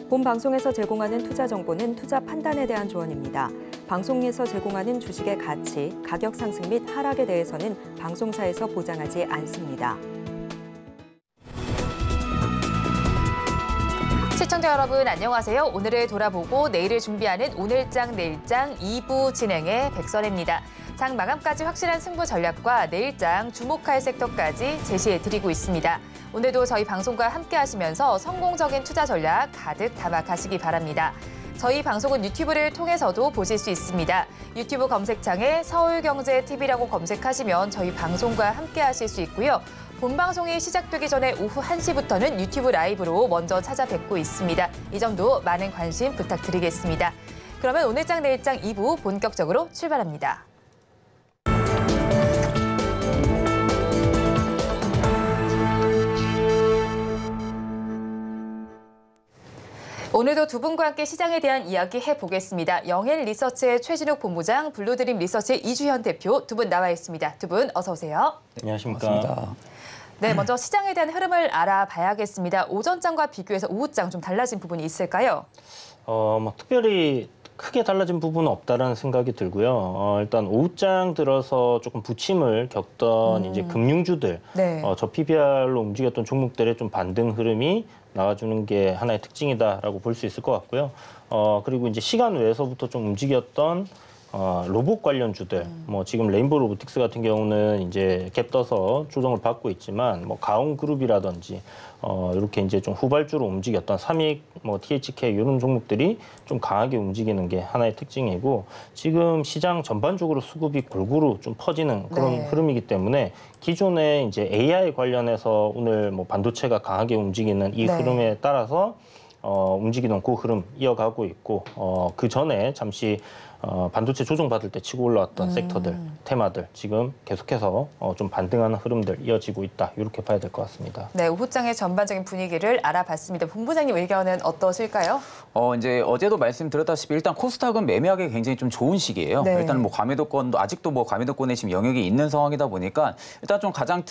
본 방송에서 제공하는 투자 정보는 투자 판단에 대한 조언입니다. 방송에서 제공하는 주식의 가치, 가격 상승 및 하락에 대해서는 방송사에서 보장하지 않습니다. 시청자 여러분 안녕하세요. 오늘을 돌아보고 내일을 준비하는 오늘장 내일장 2부 진행의 백선혜입니다. 장 마감까지 확실한 승부 전략과 내일장 주목할 섹터까지 제시해드리고 있습니다. 오늘도 저희 방송과 함께 하시면서 성공적인 투자 전략 가득 담아 가시기 바랍니다. 저희 방송은 유튜브를 통해서도 보실 수 있습니다. 유튜브 검색창에 서울경제TV라고 검색하시면 저희 방송과 함께 하실 수 있고요. 본 방송이 시작되기 전에 오후 1시부터는 유튜브 라이브로 먼저 찾아뵙고 있습니다. 이 점도 많은 관심 부탁드리겠습니다. 그러면 오늘장 내일장 2부 본격적으로 출발합니다. 오늘도 두 분과 함께 시장에 대한 이야기 해보겠습니다. 영앤리서치의 최진욱 본부장, 블루드림 리서치의 이주현 대표 두 분 나와 있습니다. 두 분 어서 오세요. 안녕하십니까. 반갑습니다. 네, 먼저 시장에 대한 흐름을 알아봐야겠습니다. 오전장과 비교해서 오후장 좀 달라진 부분이 있을까요? 특별히 크게 달라진 부분은 없다라는 생각이 들고요. 일단 오후장 들어서 조금 부침을 겪던 이제 금융주들, 네. 저 PBR로 움직였던 종목들의 좀 반등 흐름이 나와주는 게 하나의 특징이다라고 볼 수 있을 것 같고요. 그리고 이제 시간 외에서부터 좀 움직였던 로봇 관련주들, 지금 레인보우 로보틱스 같은 경우는 이제 갭 떠서 조정을 받고 있지만, 가온그룹이라든지, 이렇게 이제 좀 후발주로 움직였던 삼익, THK 이런 종목들이 좀 강하게 움직이는 게 하나의 특징이고, 지금 시장 전반적으로 수급이 골고루 좀 퍼지는 그런 네. 흐름이기 때문에 기존에 이제 AI 관련해서 오늘 반도체가 강하게 움직이는 이 네. 흐름에 따라서 움직이던 그 흐름 이어가고 있고, 그 전에 잠시 반도체 조정받을 때 치고 올라왔던 섹터들, 테마들 지금 계속해서 좀 반등하는 흐름들 이어지고 있다. 이렇게 봐야 될 것 같습니다. 네, 오후장의 전반적인 분위기를 알아봤습니다. 본부장님 의견은 어떠실까요? 이제 어제도 말씀드렸다시피 일단 코스닥은 매매하기 굉장히 좀 좋은 시기예요. 네. 일단 과매도권도 아직도 과매도권에 지금 영역이 있는 상황이다 보니까 일단 좀 가장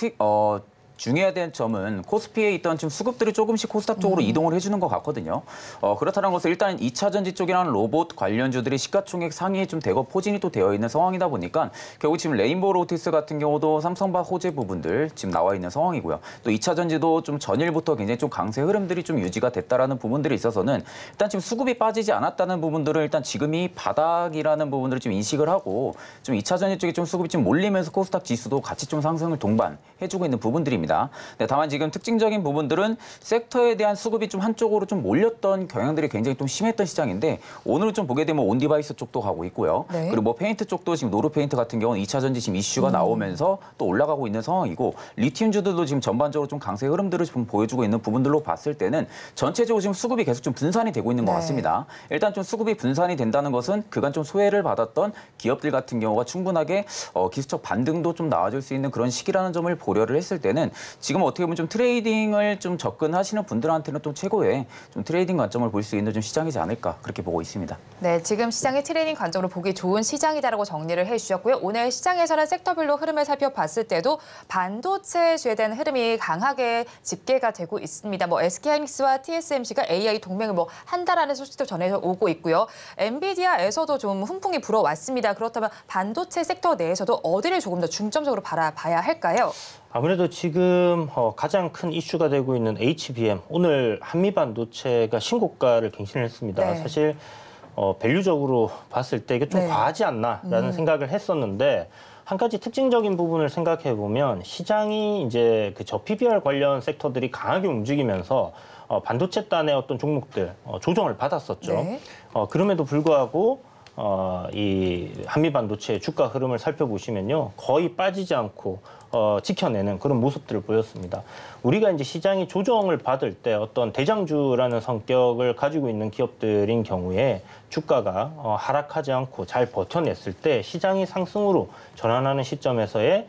중요해야 되는 점은 코스피에 있던 지금 수급들이 조금씩 코스닥 쪽으로 이동을 해주는 것 같거든요. 그렇다는 것은 일단 2차 전지 쪽이라는 로봇 관련주들이 시가총액 상위에 좀 대거 포진이 또 되어 있는 상황이다 보니까 결국 지금 레인보우 로보틱스 같은 경우도 삼성바 호재 부분들 지금 나와 있는 상황이고요. 또 2차 전지도 좀 전일부터 굉장히 좀 강세 흐름들이 좀 유지가 됐다라는 부분들이 있어서는 일단 지금 수급이 빠지지 않았다는 부분들을 일단 지금이 바닥이라는 부분들을 좀 인식을 하고 좀 2차 전지 쪽에 좀 수급이 좀 몰리면서 코스닥 지수도 같이 좀 상승을 동반해주고 있는 부분들입니다. 네, 다만 지금 특징적인 부분들은 섹터에 대한 수급이 좀 한쪽으로 좀 몰렸던 경향들이 굉장히 좀 심했던 시장인데 오늘은 좀 보게 되면 온디바이스 쪽도 가고 있고요. 네. 그리고 페인트 쪽도 지금 노르페인트 같은 경우는 2차 전지 지금 이슈가 나오면서 또 올라가고 있는 상황이고 리튬주들도 지금 전반적으로 좀 강세 흐름들을 좀 보여주고 있는 부분들로 봤을 때는 전체적으로 지금 수급이 계속 좀 분산이 되고 있는 것 네. 같습니다. 일단 좀 수급이 분산이 된다는 것은 그간 좀 소외를 받았던 기업들 같은 경우가 충분하게 기술적 반등도 좀 나와줄 수 있는 그런 시기라는 점을 고려를 했을 때는 지금 어떻게 보면 좀 트레이딩을 좀 접근하시는 분들한테는 또 최고의 좀 트레이딩 관점을 볼 수 있는 좀 시장이지 않을까 그렇게 보고 있습니다. 네, 지금 시장의 트레이딩 관점으로 보기 좋은 시장이다라고 정리를 해주셨고요. 오늘 시장에서는 섹터별로 흐름을 살펴봤을 때도 반도체주에 대한 흐름이 강하게 집계가 되고 있습니다. SK하이닉스와 TSMC가 AI 동맹을 한다라는 소식도 전해져 오고 있고요. 엔비디아에서도 좀 훈풍이 불어왔습니다. 그렇다면 반도체 섹터 내에서도 어디를 조금 더 중점적으로 바라봐야 할까요? 아무래도 지금 가장 큰 이슈가 되고 있는 HBM, 오늘 한미반도체가 신고가를 갱신했습니다. 네. 사실 밸류적으로 봤을 때 이게 좀 네. 과하지 않나라는 생각을 했었는데 한 가지 특징적인 부분을 생각해 보면 시장이 이제 그 PBR 관련 섹터들이 강하게 움직이면서 반도체 단의 어떤 종목들 조정을 받았었죠. 네. 그럼에도 불구하고 이 한미반도체의 주가 흐름을 살펴보시면요, 거의 빠지지 않고 지켜내는 그런 모습들을 보였습니다. 우리가 이제 시장이 조정을 받을 때 어떤 대장주라는 성격을 가지고 있는 기업들인 경우에 주가가 하락하지 않고 잘 버텨냈을 때 시장이 상승으로 전환하는 시점에서의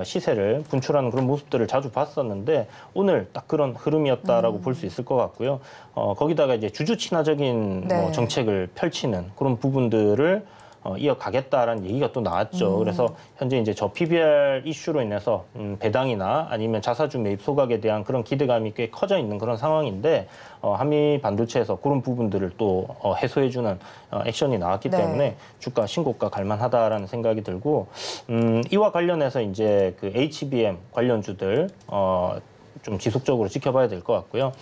시세를 분출하는 그런 모습들을 자주 봤었는데 오늘 딱 그런 흐름이었다라고 볼 수 있을 것 같고요. 거기다가 이제 주주 친화적인 네. 정책을 펼치는 그런 부분들을 이어가겠다라는 얘기가 또 나왔죠. 그래서 현재 이제 저 PBR 이슈로 인해서 배당이나 아니면 자사주 매입 소각에 대한 그런 기대감이 꽤 커져 있는 그런 상황인데 한미 반도체에서 그런 부분들을 또 해소해주는 액션이 나왔기 네. 때문에 주가 신고가 갈만하다라는 생각이 들고 이와 관련해서 이제 그 HBM 관련주들 좀 지속적으로 지켜봐야 될 것 같고요.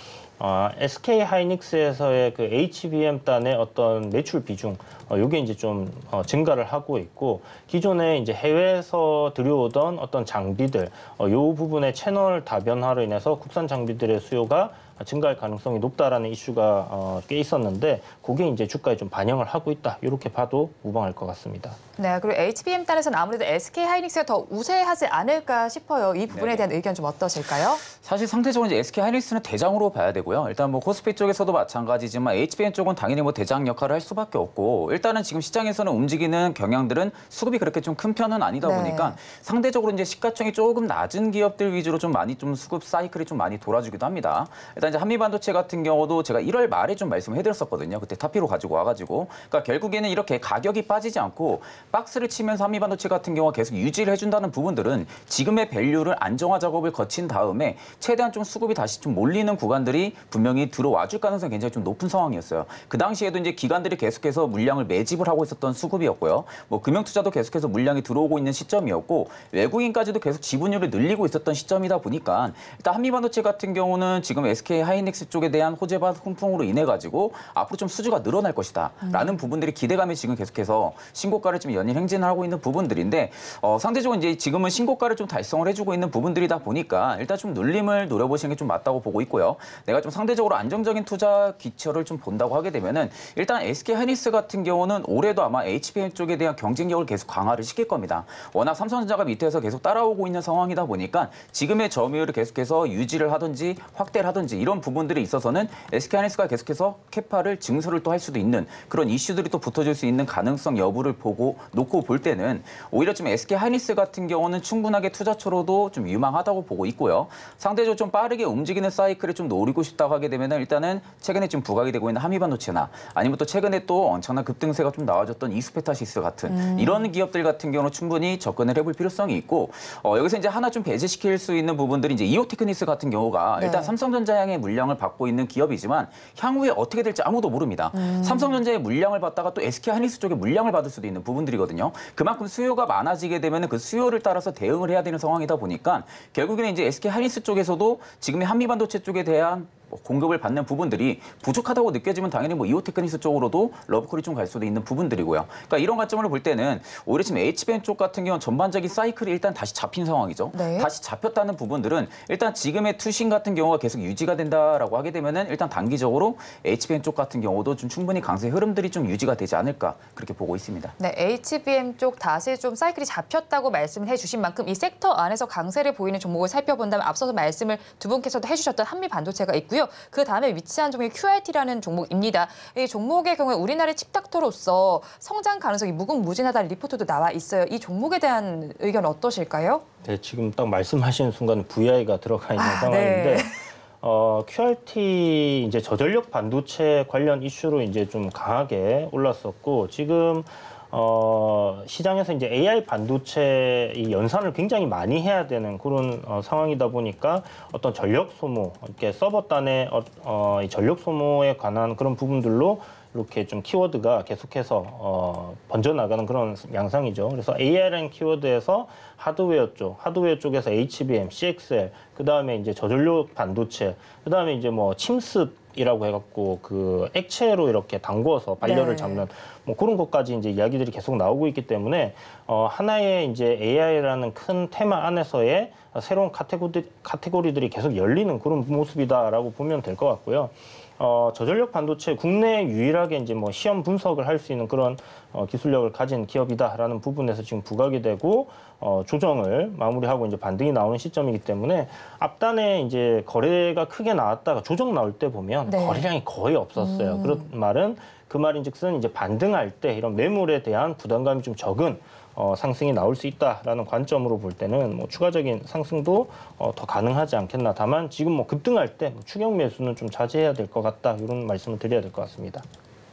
SK 하이닉스에서의 그 HBM 단의 어떤 매출 비중, 요게 이제 좀 증가를 하고 있고, 기존에 이제 해외에서 들여오던 어떤 장비들, 요 부분의 채널 다변화로 인해서 국산 장비들의 수요가 증가할 가능성이 높다라는 이슈가 꽤 있었는데, 그게 이제 주가에 좀 반영을 하고 있다. 이렇게 봐도 무방할 것 같습니다. 네, 그리고 HBM 단에서는 아무래도 SK 하이닉스가 더 우세하지 않을까 싶어요. 이 부분에 대한 의견 좀 어떠실까요? 사실 상대적으로 이제 SK 하이닉스는 대장으로 봐야 되고요. 일단 뭐 코스피 쪽에서도 마찬가지지만 HBM 쪽은 당연히 뭐 대장 역할을 할 수밖에 없고, 일단은 지금 시장에서는 움직이는 경향들은 수급이 그렇게 좀 큰 편은 아니다 보니까 상대적으로 이제 시가총이 조금 낮은 기업들 위주로 좀 많이 좀 수급 사이클이 좀 많이 돌아주기도 합니다. 일단 이제 한미반도체 같은 경우도 제가 1월 말에 좀 말씀을 해드렸었거든요. 그때 타피로 가지고 와가지고, 그러니까 결국에는 이렇게 가격이 빠지지 않고 박스를 치면서 한미반도체 같은 경우가 계속 유지를 해준다는 부분들은 지금의 밸류를 안정화 작업을 거친 다음에 최대한 좀 수급이 다시 좀 몰리는 구간들이 분명히 들어와줄 가능성이 굉장히 좀 높은 상황이었어요. 그 당시에도 이제 기관들이 계속해서 물량을 매집을 하고 있었던 수급이었고요. 뭐 금융투자도 계속해서 물량이 들어오고 있는 시점이었고, 외국인까지도 계속 지분율을 늘리고 있었던 시점이다 보니까 일단 한미반도체 같은 경우는 지금 SK 하이닉스 쪽에 대한 호재바 훈풍으로 인해 가지고 앞으로 좀 수주가 늘어날 것이다라는 부분들이 기대감이 지금 계속해서 신고가를 지금 연일 행진을 하고 있는 부분들인데, 상대적으로 이제 지금은 신고가를 좀 달성을 해주고 있는 부분들이다 보니까 일단 좀 눌림을 노려보시는 게 좀 맞다고 보고 있고요. 내가 좀 상대적으로 안정적인 투자 기초를 좀 본다고 하게 되면은 일단 SK 하이닉스 같은 경우는 올해도 아마 HBM 쪽에 대한 경쟁력을 계속 강화를 시킬 겁니다. 워낙 삼성전자가 밑에서 계속 따라오고 있는 상황이다 보니까 지금의 점유율을 계속해서 유지를 하든지 확대를 하든지 이런 부분들에 있어서는 SK 하이닉스가 계속해서 캐파를 증설을 또 할 수도 있는 그런 이슈들이 또 붙어질 수 있는 가능성 여부를 놓고 볼 때는 오히려 좀 SK 하이닉스 같은 경우는 충분하게 투자처로도 좀 유망하다고 보고 있고요. 상대적으로 좀 빠르게 움직이는 사이클을 좀 노리고 싶다고 하게 되면 일단은 최근에 좀 부각이 되고 있는 한미반도체나 아니면 또 최근에 또 엄청난 급등세가 좀 나와줬던 이스페타시스 같은 이런 기업들 같은 경우는 충분히 접근을 해볼 필요성이 있고, 여기서 이제 하나 좀 배제시킬 수 있는 부분들이 이제 이오테크니스 같은 경우가 일단 삼성전자 향의 물량을 받고 있는 기업이지만 향후에 어떻게 될지 아무도 모릅니다. 삼성전자의 물량을 받다가 또 SK 하이닉스 쪽에 물량을 받을 수도 있는 부분들이거든요. 그만큼 수요가 많아지게 되면 그 수요를 따라서 대응을 해야 되는 상황이다 보니까 결국에는 이제 SK 하이닉스 쪽에서도 지금의 한미반도체 쪽에 대한 공급을 받는 부분들이 부족하다고 느껴지면 당연히 뭐 이오테크니스 쪽으로도 러브콜이 좀 갈 수도 있는 부분들이고요. 그러니까 이런 관점으로 볼 때는 오히려 지금 HBM 쪽 같은 경우는 전반적인 사이클이 일단 다시 잡힌 상황이죠. 네. 다시 잡혔다는 부분들은 일단 지금의 투신 같은 경우가 계속 유지가 된다라고 하게 되면은 일단 단기적으로 HBM 쪽 같은 경우도 좀 충분히 강세 흐름들이 좀 유지가 되지 않을까 그렇게 보고 있습니다. 네, HBM 쪽 다시 좀 사이클이 잡혔다고 말씀을 해주신 만큼 이 섹터 안에서 강세를 보이는 종목을 살펴본다면 앞서서 말씀을 두 분께서도 해주셨던 한미반도체가 있고요. 그 다음에 위치한 종목이 QRT라는 종목입니다. 이 종목의 경우에 우리나라의 칩닥터로서 성장 가능성이 무궁무진하다는 리포트도 나와 있어요. 이 종목에 대한 의견 어떠실까요? 네, 지금 딱 말씀하신 순간 VI가 들어가 있는 상황인데, 네. QRT 이제 저전력 반도체 관련 이슈로 이제 좀 강하게 올랐었고, 지금 시장에서 이제 AI 반도체 이 연산을 굉장히 많이 해야 되는 그런 상황이다 보니까 어떤 전력 소모, 이렇게 서버단의 이 전력 소모에 관한 그런 부분들로 이렇게 좀 키워드가 계속해서 번져나가는 그런 양상이죠. 그래서 AI라는 키워드에서 하드웨어 쪽에서 HBM, CXL, 그 다음에 이제 저전력 반도체, 그 다음에 이제 뭐 침습이라고 해갖고 그 액체로 이렇게 담궈서 발열을 잡는 뭐 그런 것까지 이제 이야기들이 계속 나오고 있기 때문에 하나의 이제 AI라는 큰 테마 안에서의 새로운 카테고리들이 계속 열리는 그런 모습이다라고 보면 될 것 같고요. 저전력 반도체 국내에 유일하게 이제 뭐 시험 분석을 할 수 있는 그런 기술력을 가진 기업이다라는 부분에서 지금 부각이 되고 조정을 마무리하고 이제 반등이 나오는 시점이기 때문에 앞단에 이제 거래가 크게 나왔다가 조정 나올 때 보면 거래량이 거의 없었어요. 그런 말은 그 말인즉슨 이제 반등할 때 이런 매물에 대한 부담감이 좀 적은 상승이 나올 수 있다라는 관점으로 볼 때는 뭐 추가적인 상승도 더 가능하지 않겠나. 다만 지금 뭐 급등할 때 추격 매수는 좀 자제해야 될 것 같다. 이런 말씀을 드려야 될 것 같습니다.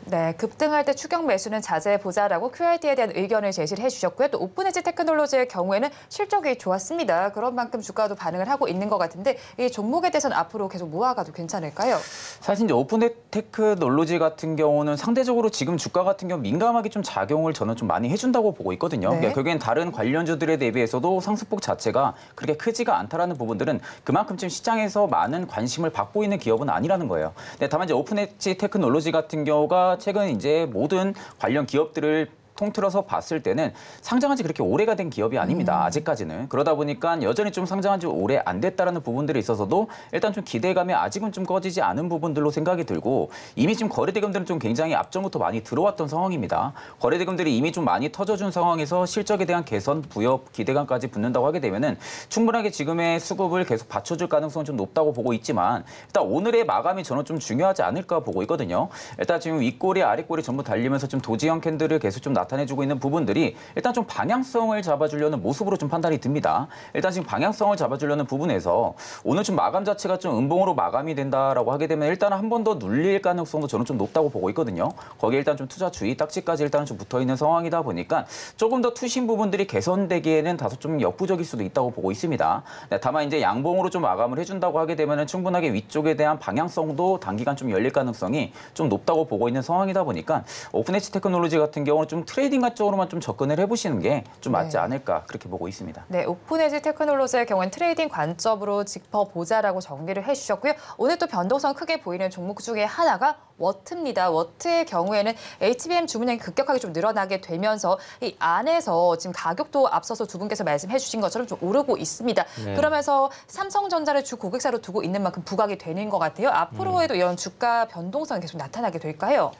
네, 급등할 때 추격 매수는 자제해보자라고 QRD에 대한 의견을 제시를 해주셨고요. 또 오픈에지 테크놀로지의 경우에는 실적이 좋았습니다. 그런 만큼 주가도 반응을 하고 있는 것 같은데 이 종목에 대해서는 앞으로 계속 모아가도 괜찮을까요? 사실 이제 오픈 테크놀로지 같은 경우는 상대적으로 지금 주가 같은 경우 민감하게 좀 작용을 저는 좀 많이 해준다고 보고 있거든요. 네. 그러니까 결국엔 다른 관련주들에 대비해서도 상승폭 자체가 그렇게 크지가 않다라는 부분들은 그만큼 지금 시장에서 많은 관심을 받고 있는 기업은 아니라는 거예요. 네, 다만 이제 오픈 테크놀로지 같은 경우가 최근 이제 모든 관련 기업들을 통틀어서 봤을 때는 상장한 지 그렇게 오래가 된 기업이 아닙니다. 아직까지는. 그러다 보니까 여전히 좀 상장한 지 오래 안 됐다라는 부분들에 있어서도 일단 좀 기대감이 아직은 좀 꺼지지 않은 부분들로 생각이 들고 이미 지금 거래대금들은 좀 굉장히 앞전부터 많이 들어왔던 상황입니다. 거래대금들이 이미 좀 많이 터져준 상황에서 실적에 대한 개선, 부여, 기대감까지 붙는다고 하게 되면은 충분하게 지금의 수급을 계속 받쳐줄 가능성은 좀 높다고 보고 있지만 일단 오늘의 마감이 저는 좀 중요하지 않을까 보고 있거든요. 일단 지금 윗꼬리, 아랫꼬리 전부 달리면서 좀 도지형 캔들을 계속 좀 나타내주고 있는 부분들이 일단 좀 방향성을 잡아주려는 모습으로 좀 판단이 듭니다. 일단 지금 방향성을 잡아주려는 부분에서 오늘 좀 마감 자체가 좀 음봉으로 마감이 된다라고 하게 되면 일단 한 번 더 눌릴 가능성도 저는 좀 높다고 보고 있거든요. 거기에 일단 좀 투자 주의 딱지까지 일단은 좀 붙어 있는 상황이다 보니까 조금 더 투신 부분들이 개선되기에는 다소 좀 역부족일 수도 있다고 보고 있습니다. 네, 다만 이제 양봉으로 좀 마감을 해준다고 하게 되면은 충분하게 위쪽에 대한 방향성도 단기간 좀 열릴 가능성이 좀 높다고 보고 있는 상황이다 보니까 오픈에지 테크놀로지 같은 경우는 좀 트레이딩 쪽으로만 좀 접근을 해보시는 게 좀 맞지 않을까 그렇게 보고 있습니다. 네, 오픈에지 테크놀로지의 경우는 트레이딩 관점으로 짚어보자라고 정리를 해주셨고요. 오늘 또 변동성 크게 보이는 종목 중에 하나가 워트입니다. 워트의 경우에는 HBM 주문량이 급격하게 좀 늘어나게 되면서 이 안에서 지금 가격도 앞서서 두 분께서 말씀해 주신 것처럼 좀 오르고 있습니다. 네. 그러면서 삼성전자를 주 고객사로 두고 있는 만큼 부각이 되는 것 같아요. 앞으로에도 이런 주가 변동성이 계속 나타나게 될까요?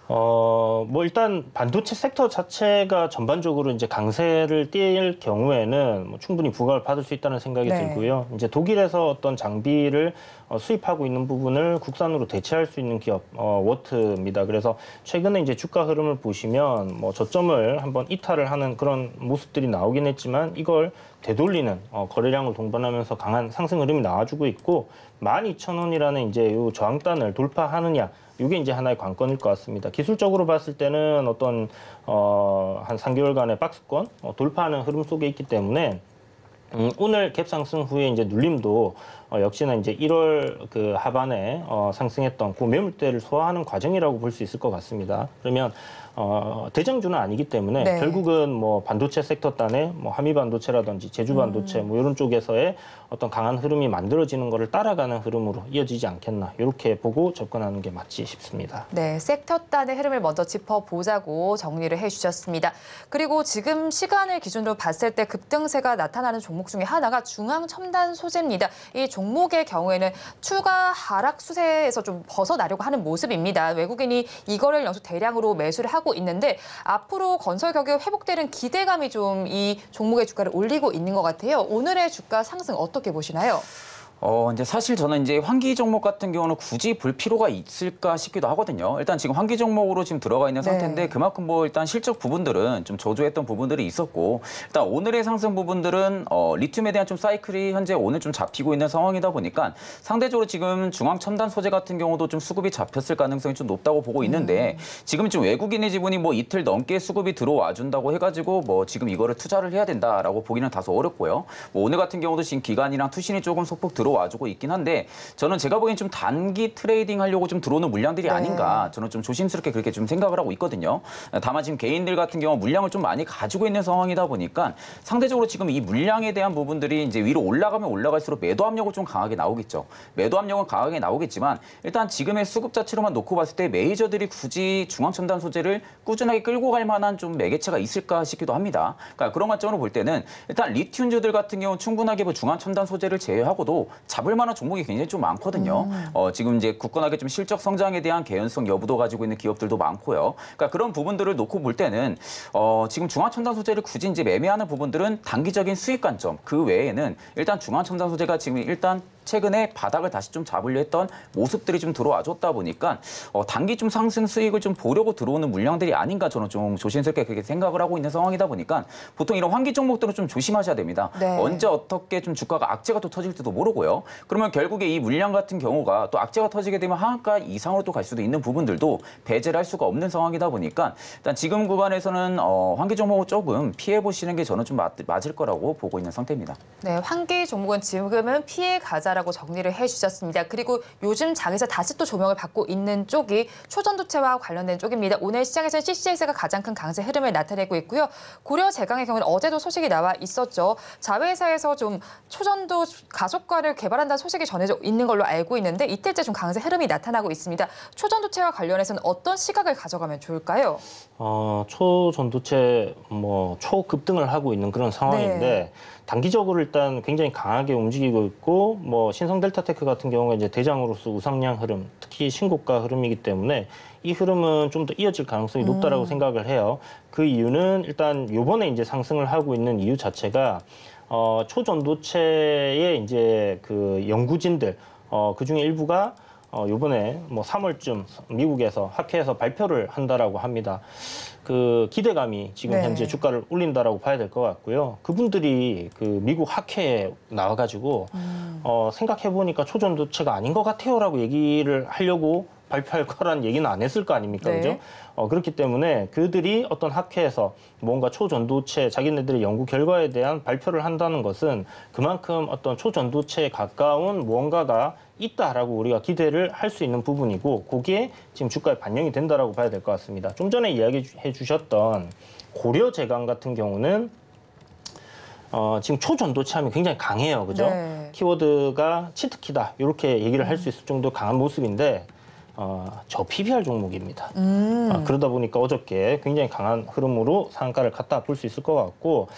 뭐 일단 반도체 섹터 자체가 전반적으로 이제 강세를 띌 경우에는 뭐 충분히 부각을 받을 수 있다는 생각이 네. 들고요. 이제 독일에서 어떤 장비를 수입하고 있는 부분을 국산으로 대체할 수 있는 기업 워트입니다. 그래서 최근에 이제 주가 흐름을 보시면 뭐 저점을 한번 이탈을 하는 그런 모습들이 나오긴 했지만 이걸 되돌리는 거래량을 동반하면서 강한 상승 흐름이 나와주고 있고 12,000원이라는 이제 요 저항단을 돌파하느냐. 이게 이제 하나의 관건일 것 같습니다. 기술적으로 봤을 때는 어떤 한 3개월간의 박스권 돌파하는 흐름 속에 있기 때문에 오늘 갭 상승 후에 이제 눌림도 역시나 이제 1월 그 하반에 상승했던 그 매물대를 소화하는 과정이라고 볼 수 있을 것 같습니다. 그러면 대장주는 아니기 때문에 네. 결국은 뭐 반도체 섹터 단에 뭐 한미 반도체라든지 제주 반도체 뭐 이런 쪽에서의 어떤 강한 흐름이 만들어지는 것을 따라가는 흐름으로 이어지지 않겠나 이렇게 보고 접근하는 게 맞지 싶습니다. 네, 섹터 단의 흐름을 먼저 짚어보자고 정리를 해주셨습니다. 그리고 지금 시간을 기준으로 봤을 때 급등세가 나타나는 종목 중에 하나가 중앙첨단 소재입니다. 이 종목의 경우에는 추가 하락 추세에서 좀 벗어나려고 하는 모습입니다. 외국인이 이거를 연속 대량으로 매수를 하고 있는데 앞으로 건설 가격이 회복되는 기대감이 좀 이 종목의 주가를 올리고 있는 것 같아요. 오늘의 주가 상승 어떻게 보시나요? 이제 사실 저는 이제 환기 종목 같은 경우는 굳이 볼 필요가 있을까 싶기도 하거든요. 일단 지금 환기 종목으로 지금 들어가 있는 상태인데 네. 그만큼 뭐 일단 실적 부분들은 좀 저조했던 부분들이 있었고 일단 오늘의 상승 부분들은 리튬에 대한 좀 사이클이 현재 오늘 좀 잡히고 있는 상황이다 보니까 상대적으로 지금 중앙 첨단 소재 같은 경우도 좀 수급이 잡혔을 가능성이 좀 높다고 보고 있는데 지금 좀 외국인의 지분이 뭐 이틀 넘게 수급이 들어와 준다고 해가지고 뭐 지금 이거를 투자를 해야 된다라고 보기는 다소 어렵고요. 뭐 오늘 같은 경우도 지금 기관이랑 투신이 조금 소폭 들어와주고 있긴 한데 저는 제가 보기엔 좀 단기 트레이딩 하려고 좀 들어오는 물량들이 아닌가 저는 좀 조심스럽게 그렇게 좀 생각을 하고 있거든요. 다만 지금 개인들 같은 경우 물량을 좀 많이 가지고 있는 상황이다 보니까 상대적으로 지금 이 물량에 대한 부분들이 이제 위로 올라가면 올라갈수록 매도 압력은 좀 강하게 나오겠죠. 매도 압력은 강하게 나오겠지만 일단 지금의 수급 자체로만 놓고 봤을 때 메이저들이 굳이 중앙첨단 소재를 꾸준하게 끌고 갈 만한 좀 매개체가 있을까 싶기도 합니다. 그러니까 그런 관점으로 볼 때는 일단 리튬주들 같은 경우 충분하게 뭐 중앙첨단 소재를 제외하고도 잡을 만한 종목이 굉장히 좀 많거든요. 지금 이제 굳건하게 좀 실적 성장에 대한 개연성 여부도 가지고 있는 기업들도 많고요. 그러니까 그런 부분들을 놓고 볼 때는 지금 중앙첨단 소재를 굳이 이제 매매하는 부분들은 단기적인 수익 관점 그 외에는 일단 중앙첨단 소재가 지금 일단 최근에 바닥을 다시 좀 잡으려 했던 모습들이 좀 들어와줬다 보니까 단기 좀 상승 수익을 좀 보려고 들어오는 물량들이 아닌가 저는 좀 조심스럽게 그렇게 생각을 하고 있는 상황이다 보니까 보통 이런 환기 종목들은 좀 조심하셔야 됩니다. 네. 언제 어떻게 좀 주가가 악재가 또 터질지도 모르고요. 그러면 결국에 이 물량 같은 경우가 또 악재가 터지게 되면 하한가 이상으로 또 갈 수도 있는 부분들도 배제를 할 수가 없는 상황이다 보니까 일단 지금 구간에서는 환기 종목을 조금 피해 보시는 게 저는 좀 맞을 거라고 보고 있는 상태입니다. 네, 환기 종목은 지금은 피해 가자라고 정리를 해주셨습니다. 그리고 요즘 장에서 다시 또 조명을 받고 있는 쪽이 초전도체와 관련된 쪽입니다. 오늘 시장에서는 CCS가 가장 큰 강세 흐름을 나타내고 있고요. 고려제강의 경우는 어제도 소식이 나와 있었죠. 자회사에서 좀 초전도 가속화를 개발한다는 소식이 전해져 있는 걸로 알고 있는데 이틀째 좀 강세 흐름이 나타나고 있습니다. 초전도체와 관련해서는 어떤 시각을 가져가면 좋을까요? 초전도체 초급등을 하고 있는 그런 상황인데 네. 단기적으로 일단 굉장히 강하게 움직이고 있고 신성 델타테크 같은 경우가 이제 대장으로서 우상향 흐름, 특히 신고가 흐름이기 때문에 이 흐름은 좀 더 이어질 가능성이 높다라고 생각을 해요. 그 이유는 일단 요번에 이제 상승을 하고 있는 이유 자체가 초전도체의 이제 그 연구진들 그 중에 일부가 요번에 3월쯤 미국에서 학회에서 발표를 한다라고 합니다. 그 기대감이 지금 네. 현재 주가를 올린다라고 봐야 될 것 같고요. 그분들이 그 미국 학회에 나와가지고 생각해 보니까 초전도체가 아닌 것 같아요라고 얘기를 하려고 발표할 거란 얘기는 안 했을 거 아닙니까, 네. 그죠? 그렇기 때문에 그들이 어떤 학회에서 뭔가 초전도체 자기네들의 연구 결과에 대한 발표를 한다는 것은 그만큼 어떤 초전도체에 가까운 무언가가 있다라고 우리가 기대를 할 수 있는 부분이고 그게 지금 주가에 반영이 된다라고 봐야 될 것 같습니다. 좀 전에 이야기해 주셨던 고려제강 같은 경우는 지금 초전도체 하면 굉장히 강해요, 그죠? 네. 키워드가 치트키다 이렇게 얘기를 할 수 있을 정도 강한 모습인데 저 PBR 종목입니다. 그러다 보니까 어저께 굉장히 강한 흐름으로 상한가를 갖다 볼 수 있을 것 같고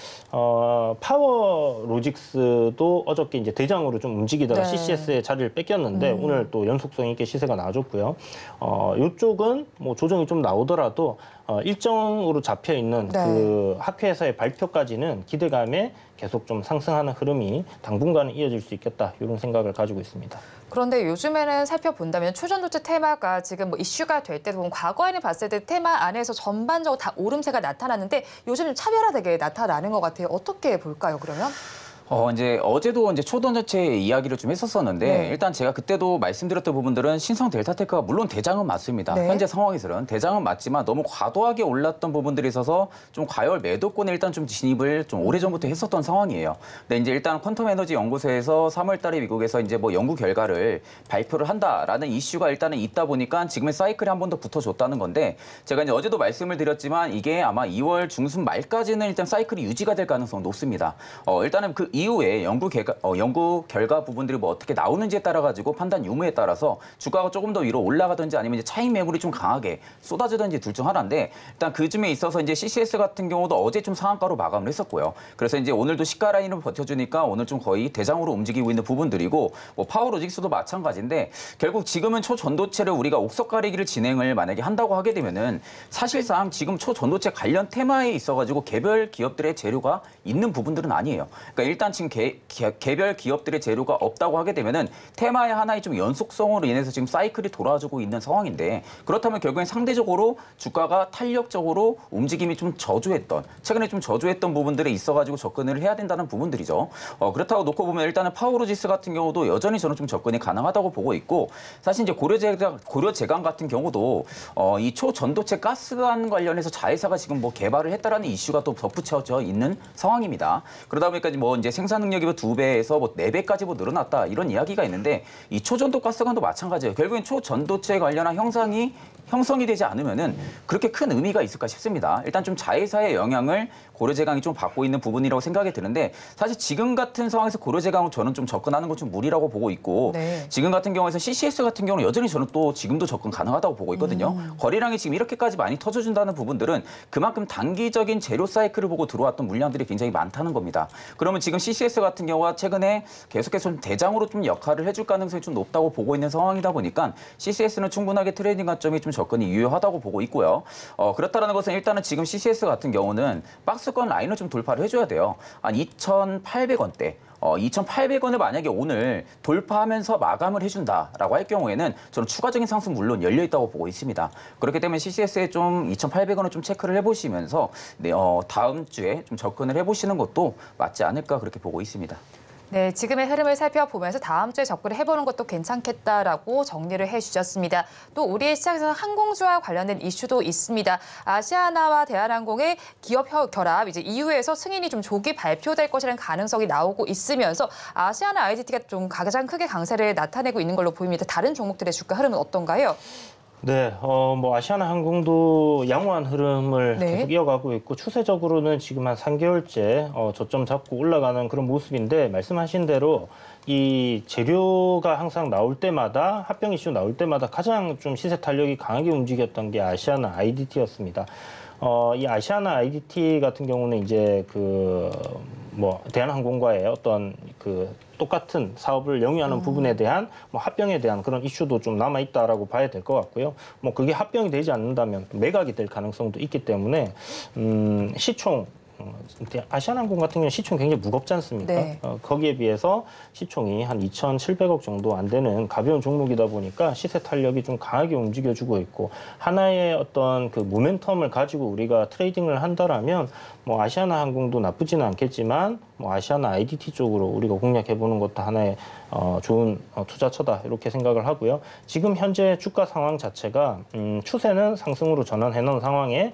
파워로직스도 어저께 이제 대장으로 좀 움직이다가 네. CCS의 자리를 뺏겼는데 오늘 또 연속성 있게 시세가 나와줬고요. 이쪽은 조정이 좀 나오더라도 일정으로 잡혀 있는 네. 그 학회에서의 발표까지는 기대감에 계속 좀 상승하는 흐름이 당분간은 이어질 수 있겠다 이런 생각을 가지고 있습니다. 그런데 요즘에는 살펴본다면 초전도체 테마가 지금 이슈가 될 때도 보면 과거에는 봤을 때 테마 안에서 전반적으로 다 오름세가 나타나는데 요즘은 차별화되게 나타나는 것 같아요. 어떻게 볼까요, 그러면? 이제 어제도 이제 초전도체 이야기를 좀 했었었는데 네. 일단 제가 그때도 말씀드렸던 부분들은 신성 델타테크가 물론 대장은 맞습니다. 네. 현재 상황에서는 대장은 맞지만 너무 과도하게 올랐던 부분들이 있어서 좀 과열 매도권에 일단 좀 진입을 좀 오래전부터 했었던 상황이에요. 근데 이제 일단 퀀텀 에너지 연구소에서 3월 달에 미국에서 이제 연구 결과를 발표를 한다라는 이슈가 일단은 있다 보니까 지금의 사이클이 한 번 더 붙어줬다는 건데 제가 이제 어제도 말씀을 드렸지만 이게 아마 2월 중순 말까지는 일단 사이클이 유지가 될 가능성은 높습니다. 일단은 그 이후에 연구 결과 부분들이 어떻게 나오는지에 따라 가지고 판단 유무에 따라서 주가가 조금 더 위로 올라가든지 아니면 이제 차익 매물이 좀 강하게 쏟아지든지 둘 중 하나인데 일단 그 쯤에 있어서 이제 CCS 같은 경우도 어제 좀 상한가로 마감을 했었고요. 그래서 이제 오늘도 시가 라인을 버텨주니까 오늘 좀 거의 대장으로 움직이고 있는 부분들이고 파워로직스도 마찬가지인데 결국 지금은 초전도체를 우리가 옥석 가리기를 진행을 만약에 한다고 하게 되면은 사실상 지금 초전도체 관련 테마에 있어가지고 개별 기업들의 재료가 있는 부분들은 아니에요. 그러니까 일단 지금 개별 기업들의 재료가 없다고 하게 되면은 테마의 하나의 좀 연속성으로 인해서 지금 사이클이 돌아주고 있는 상황인데 그렇다면 결국엔 상대적으로 주가가 탄력적으로 움직임이 좀 저조했던 최근에 좀 저조했던 부분들에 있어가지고 접근을 해야 된다는 부분들이죠. 그렇다고 놓고 보면 일단은 파워로직스 같은 경우도 여전히 저는 좀 접근이 가능하다고 보고 있고 사실 이제 고려제강 같은 경우도 이 초전도체 가스관 관련해서 자회사가 지금 개발을 했다라는 이슈가 또 덧붙여져 있는 상황입니다. 그러다 보니까 이제 생산 능력이 2배에서 4배까지 늘어났다 이런 이야기가 있는데 이 초전도 가스관도 마찬가지예요. 결국엔 초전도체에 관련한 형성이 되지 않으면은 그렇게 큰 의미가 있을까 싶습니다. 일단 좀 자회사의 영향을 고려제강이 좀 받고 있는 부분이라고 생각이 드는데 사실 지금 같은 상황에서 고려제강은 저는 좀 접근하는 건 좀 무리라고 보고 있고 네. 지금 같은 경우에서 CCS 같은 경우는 여전히 저는 또 지금도 접근 가능하다고 보고 있거든요. 거래량이 지금 이렇게까지 많이 터져준다는 부분들은 그만큼 단기적인 재료 사이클을 보고 들어왔던 물량들이 굉장히 많다는 겁니다. 그러면 지금 CCS 같은 경우가 최근에 계속해서 좀 대장으로 좀 역할을 해줄 가능성이 좀 높다고 보고 있는 상황이다 보니까 CCS는 충분하게 트레이딩 관점이 좀 접근이 유효하다고 보고 있고요. 그렇다는 것은 일단은 지금 CCS 같은 경우는 박스권 라인을 좀 돌파를 해줘야 돼요. 한 2,800원대. 2,800원을 만약에 오늘 돌파하면서 마감을 해준다라고 할 경우에는 저는 추가적인 상승 물론 열려 있다고 보고 있습니다. 그렇기 때문에 CCS에 좀 2,800원을 좀 체크를 해보시면서 네, 다음 주에 좀 접근을 해보시는 것도 맞지 않을까 그렇게 보고 있습니다. 네, 지금의 흐름을 살펴보면서 다음 주에 접근을 해보는 것도 괜찮겠다라고 정리를 해주셨습니다. 또 우리 시장에서는 항공주와 관련된 이슈도 있습니다. 아시아나와 대한항공의 기업 결합 이제 이후에서 승인이 좀 조기 발표될 것이라는 가능성이 나오고 있으면서 아시아나 IDT가 좀 가장 크게 강세를 나타내고 있는 걸로 보입니다. 다른 종목들의 주가 흐름은 어떤가요? 네, 뭐 아시아나 항공도 양호한 흐름을 네. 계속 이어가고 있고 추세적으로는 지금 한 3개월째 저점 잡고 올라가는 그런 모습인데 말씀하신 대로 이 재료가 항상 나올 때마다 합병 이슈 나올 때마다 가장 좀 시세 탄력이 강하게 움직였던 게 아시아나 IDT였습니다. 이 아시아나 IDT 같은 경우는 이제 뭐 대한항공과의 어떤 똑같은 사업을 영위하는 부분에 대한 뭐 합병에 대한 그런 이슈도 좀 남아 있다라고 봐야 될 것 같고요. 뭐 그게 합병이 되지 않는다면 매각이 될 가능성도 있기 때문에 시총 아시아나항공 같은 경우는 시총이 굉장히 무겁지 않습니까? 네. 거기에 비해서 시총이 한 2,700억 정도 안 되는 가벼운 종목이다 보니까 시세 탄력이 좀 강하게 움직여주고 있고 하나의 어떤 그 모멘텀을 가지고 우리가 트레이딩을 한다라면 뭐 아시아나항공도 나쁘지는 않겠지만 뭐 아시아나 IDT 쪽으로 우리가 공략해보는 것도 하나의 좋은 투자처다 이렇게 생각을 하고요. 지금 현재 주가 상황 자체가 추세는 상승으로 전환해 놓은 상황에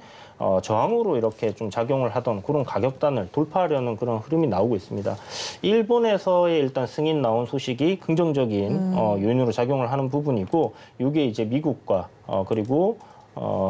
저항으로 이렇게 좀 작용을 하던 그런 가격단을 돌파하려는 그런 흐름이 나오고 있습니다. 일본에서의 일단 승인 나온 소식이 긍정적인 요인으로 작용을 하는 부분이고 이게 이제 미국과 그리고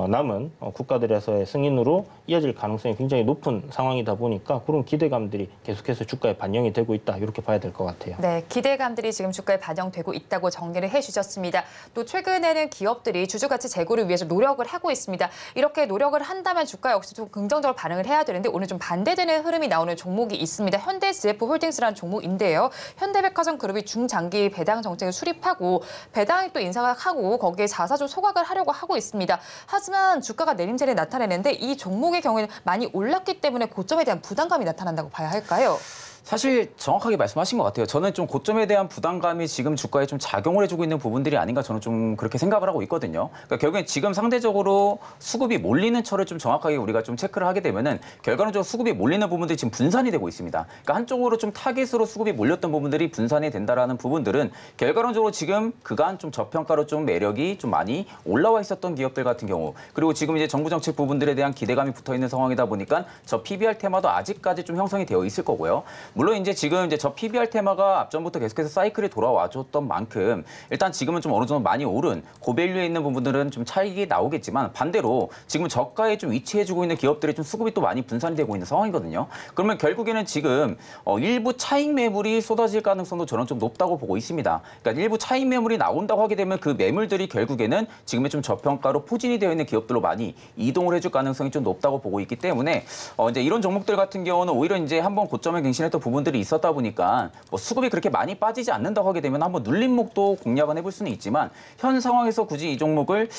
남은 국가들에서의 승인으로 이어질 가능성이 굉장히 높은 상황이다 보니까 그런 기대감들이 계속해서 주가에 반영이 되고 있다 이렇게 봐야 될 것 같아요. 네, 기대감들이 지금 주가에 반영되고 있다고 정리를 해주셨습니다. 또 최근에는 기업들이 주주가치 제고를 위해서 노력을 하고 있습니다. 이렇게 노력을 한다면 주가 역시 좀 긍정적으로 반응을 해야 되는데 오늘 좀 반대되는 흐름이 나오는 종목이 있습니다. 현대GF홀딩스라는 종목인데요. 현대백화점 그룹이 중장기 배당 정책을 수립하고 배당이 또 인상하고 거기에 자사주 소각을 하려고 하고 있습니다. 하지만 주가가 내림세를 나타내는데 이 종목의 경우에는 많이 올랐기 때문에 고점에 대한 부담감이 나타난다고 봐야 할까요? 사실 정확하게 말씀하신 것 같아요. 저는 좀 고점에 대한 부담감이 지금 주가에 좀 작용을 해주고 있는 부분들이 아닌가 저는 좀 그렇게 생각을 하고 있거든요. 그러니까 결국엔 지금 상대적으로 수급이 몰리는 철을 좀 정확하게 우리가 좀 체크를 하게 되면은 결과론적으로 수급이 몰리는 부분들이 지금 분산이 되고 있습니다. 그러니까 한쪽으로 좀 타깃으로 수급이 몰렸던 부분들이 분산이 된다라는 부분들은 결과론적으로 지금 그간 좀 저평가로 좀 매력이 좀 많이 올라와 있었던 기업들 같은 경우 그리고 지금 이제 정부 정책 부분들에 대한 기대감이 붙어 있는 상황이다 보니까 저 PBR 테마도 아직까지 좀 형성이 되어 있을 거고요. 물론 이제 지금 이제 저 PBR 테마가 앞전부터 계속해서 사이클이 돌아와줬던 만큼 일단 지금은 좀 어느 정도 많이 오른 고밸류에 있는 부분들은 좀 차익이 나오겠지만 반대로 지금 저가에 좀 위치해주고 있는 기업들이 좀 수급이 또 많이 분산이 되고 있는 상황이거든요. 그러면 결국에는 지금 일부 차익 매물이 쏟아질 가능성도 저는 좀 높다고 보고 있습니다. 그러니까 일부 차익 매물이 나온다고 하게 되면 그 매물들이 결국에는 지금의 좀 저평가로 포진이 되어 있는 기업들로 많이 이동을 해줄 가능성이 좀 높다고 보고 있기 때문에 이제 이런 종목들 같은 경우는 오히려 이제 한번 고점을 갱신했던 부분들이 있었다 보니까 뭐 수급이 그렇게 많이 빠지지 않는다고 하게 되면 한번 눌림목도 공략은 해볼 수는 있지만 현 상황에서 굳이 이 종목을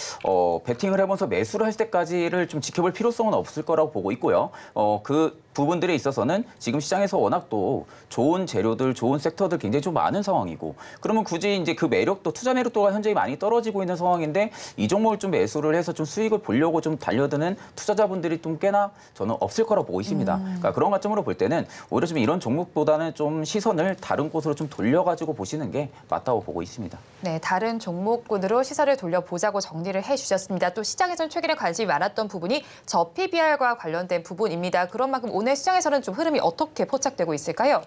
베팅을 해보면서 매수를 할 때까지를 좀 지켜볼 필요성은 없을 거라고 보고 있고요. 그 부분들에 있어서는 지금 시장에서 워낙 또 좋은 재료들, 좋은 섹터들 굉장히 좀 많은 상황이고 그러면 굳이 이제 그 매력도 투자 매력도가 현재 많이 떨어지고 있는 상황인데 이 종목을 좀 매수를 해서 좀 수익을 보려고 좀 달려드는 투자자분들이 좀 꽤나 저는 없을 거라고 보고 있습니다. 그러니까 그런 관점으로 볼 때는 오히려 좀 이런 종목보다는 좀 시선을 다른 곳으로 좀 돌려가지고 보시는 게 맞다고 보고 있습니다. 네, 다른 종목군으로 시선을 돌려보자고 정리를 해주셨습니다. 또 시장에서는 최근에 관심이 많았던 부분이 저 PBR과 관련된 부분입니다. 그런 만큼 오늘 시장에서는 좀 흐름이 어떻게 포착되고 있을까요?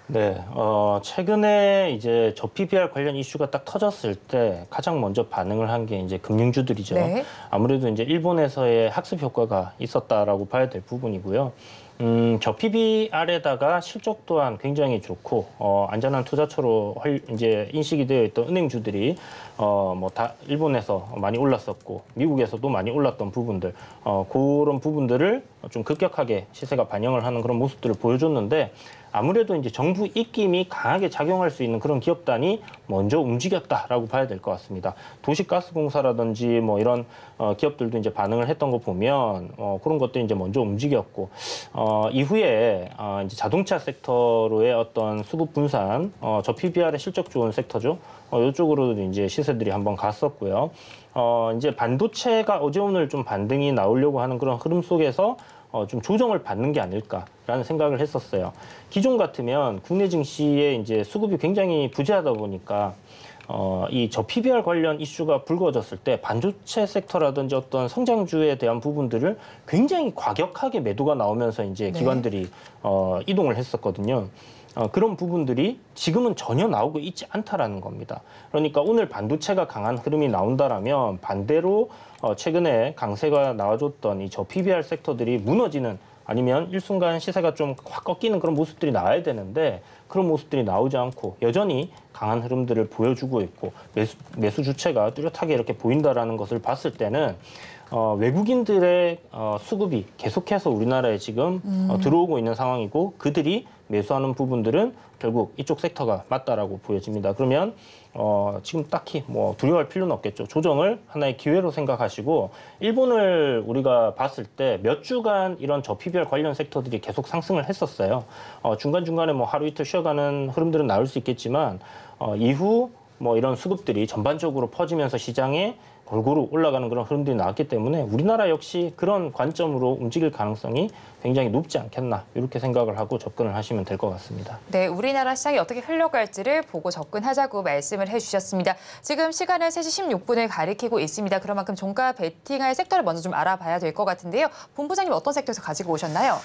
네, 최근에 이제 저 PBR 관련 이슈가 딱 터졌을 때 가장 먼저 반응을 한 게 이제 금융주들이죠. 네. 아무래도 이제 일본에서의 학습 효과가 있었다라고 봐야 될 부분이고요. 저 PBR에다가 실적 또한 굉장히 좋고 안전한 투자처로 이제 인식이 되어 있던 은행주들이 뭐 다 일본에서 많이 올랐었고 미국에서도 많이 올랐던 부분들 그런 부분들을 좀 급격하게 시세가 반영을 하는 그런 모습들을 보여줬는데 아무래도 이제 정부 입김이 강하게 작용할 수 있는 그런 기업단이 먼저 움직였다라고 봐야 될 것 같습니다. 도시가스공사라든지 뭐 이런 기업들도 이제 반응을 했던 거 보면 그런 것들이 이제 먼저 움직였고 이후에 이제 자동차 섹터로의 어떤 수급 분산, 저 PBR의 실적 좋은 섹터죠. 이쪽으로도 이제 시세들이 한번 갔었고요. 이제 반도체가 어제 오늘 좀 반등이 나오려고 하는 그런 흐름 속에서 좀 조정을 받는 게 아닐까라는 생각을 했었어요. 기존 같으면 국내 증시에 이제 수급이 굉장히 부재하다 보니까 이 저 PBR 관련 이슈가 불거졌을 때 반도체 섹터라든지 어떤 성장주에 대한 부분들을 굉장히 과격하게 매도가 나오면서 이제 기관들이 이동을 했었거든요. 그런 부분들이 지금은 전혀 나오고 있지 않다라는 겁니다. 그러니까 오늘 반도체가 강한 흐름이 나온다라면 반대로 최근에 강세가 나와줬던 이 저 PBR sektor들이 무너지는 아니면 일순간 시세가 좀 확 꺾이는 그런 모습들이 나와야 되는데 그런 모습들이 나오지 않고 여전히 강한 흐름들을 보여주고 있고 매수 주체가 뚜렷하게 이렇게 보인다라는 것을 봤을 때는 외국인들의 수급이 계속해서 우리나라에 지금 들어오고 있는 상황이고 그들이 매수하는 부분들은 결국 이쪽 섹터가 맞다라고 보여집니다. 그러면 지금 딱히 뭐 두려워할 필요는 없겠죠. 조정을 하나의 기회로 생각하시고 일본을 우리가 봤을 때 몇 주간 이런 저 PBR 관련 섹터들이 계속 상승을 했었어요. 중간중간에 뭐 하루 이틀 쉬어가는 흐름들은 나올 수 있겠지만 이후 뭐 이런 수급들이 전반적으로 퍼지면서 시장에 골고루 올라가는 그런 흐름들이 나왔기 때문에 우리나라 역시 그런 관점으로 움직일 가능성이 굉장히 높지 않겠나 이렇게 생각을 하고 접근을 하시면 될 것 같습니다. 네, 우리나라 시장이 어떻게 흘러갈지를 보고 접근하자고 말씀을 해주셨습니다. 지금 시간은 3시 16분을 가리키고 있습니다. 그런 만큼 종가 베팅할 섹터를 먼저 좀 알아봐야 될 것 같은데요. 본부장님 어떤 섹터에서 가지고 오셨나요?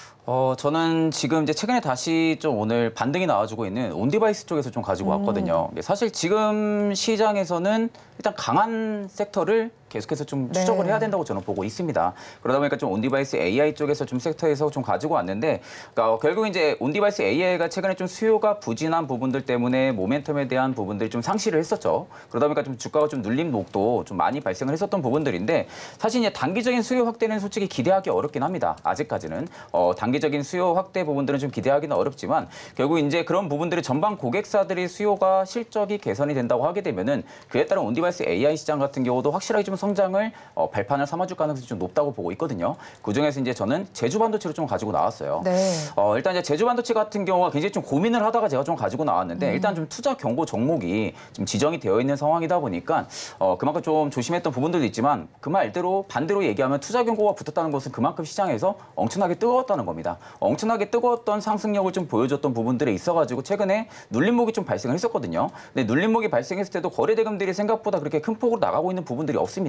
저는 지금 이제 최근에 다시 좀 오늘 반등이 나와주고 있는 온디바이스 쪽에서 좀 가지고 왔거든요. 사실 지금 시장에서는 일단 강한 섹터를 계속해서 좀 추적을 해야 된다고 저는 보고 있습니다. 그러다 보니까 좀 온디바이스 AI 쪽에서 좀 섹터에서 좀 가지고 왔는데, 그러니까 결국 이제 온디바이스 AI가 최근에 좀 수요가 부진한 부분들 때문에 모멘텀에 대한 부분들이 좀 상실을 했었죠. 그러다 보니까 좀 주가가 좀 눌림목도 좀 많이 발생을 했었던 부분들인데, 사실 이제 단기적인 수요 확대는 솔직히 기대하기 어렵긴 합니다. 아직까지는 단기적인 수요 확대 부분들은 좀 기대하기는 어렵지만, 결국 이제 그런 부분들이 전방 고객사들의 수요가 실적이 개선이 된다고 하게 되면은 그에 따른 온디바이스 AI 시장 같은 경우도 확실하게 좀 성장을 발판을 삼아줄 가능성이 좀 높다고 보고 있거든요. 그중에서 이제 저는 제주 반도체를 좀 가지고 나왔어요. 네. 일단 이제 제주 반도체 같은 경우가 굉장히 좀 고민을 하다가 제가 좀 가지고 나왔는데 일단 좀 투자 경고 종목이 좀 지정이 되어 있는 상황이다 보니까 그만큼 좀 조심했던 부분들도 있지만 그 말대로 반대로 얘기하면 투자 경고가 붙었다는 것은 그만큼 시장에서 엄청나게 뜨거웠다는 겁니다. 엄청나게 뜨거웠던 상승력을 좀 보여줬던 부분들에 있어가지고 최근에 눌림목이 좀 발생을 했었거든요. 근데 눌림목이 발생했을 때도 거래대금들이 생각보다 그렇게 큰 폭으로 나가고 있는 부분들이 없습니다.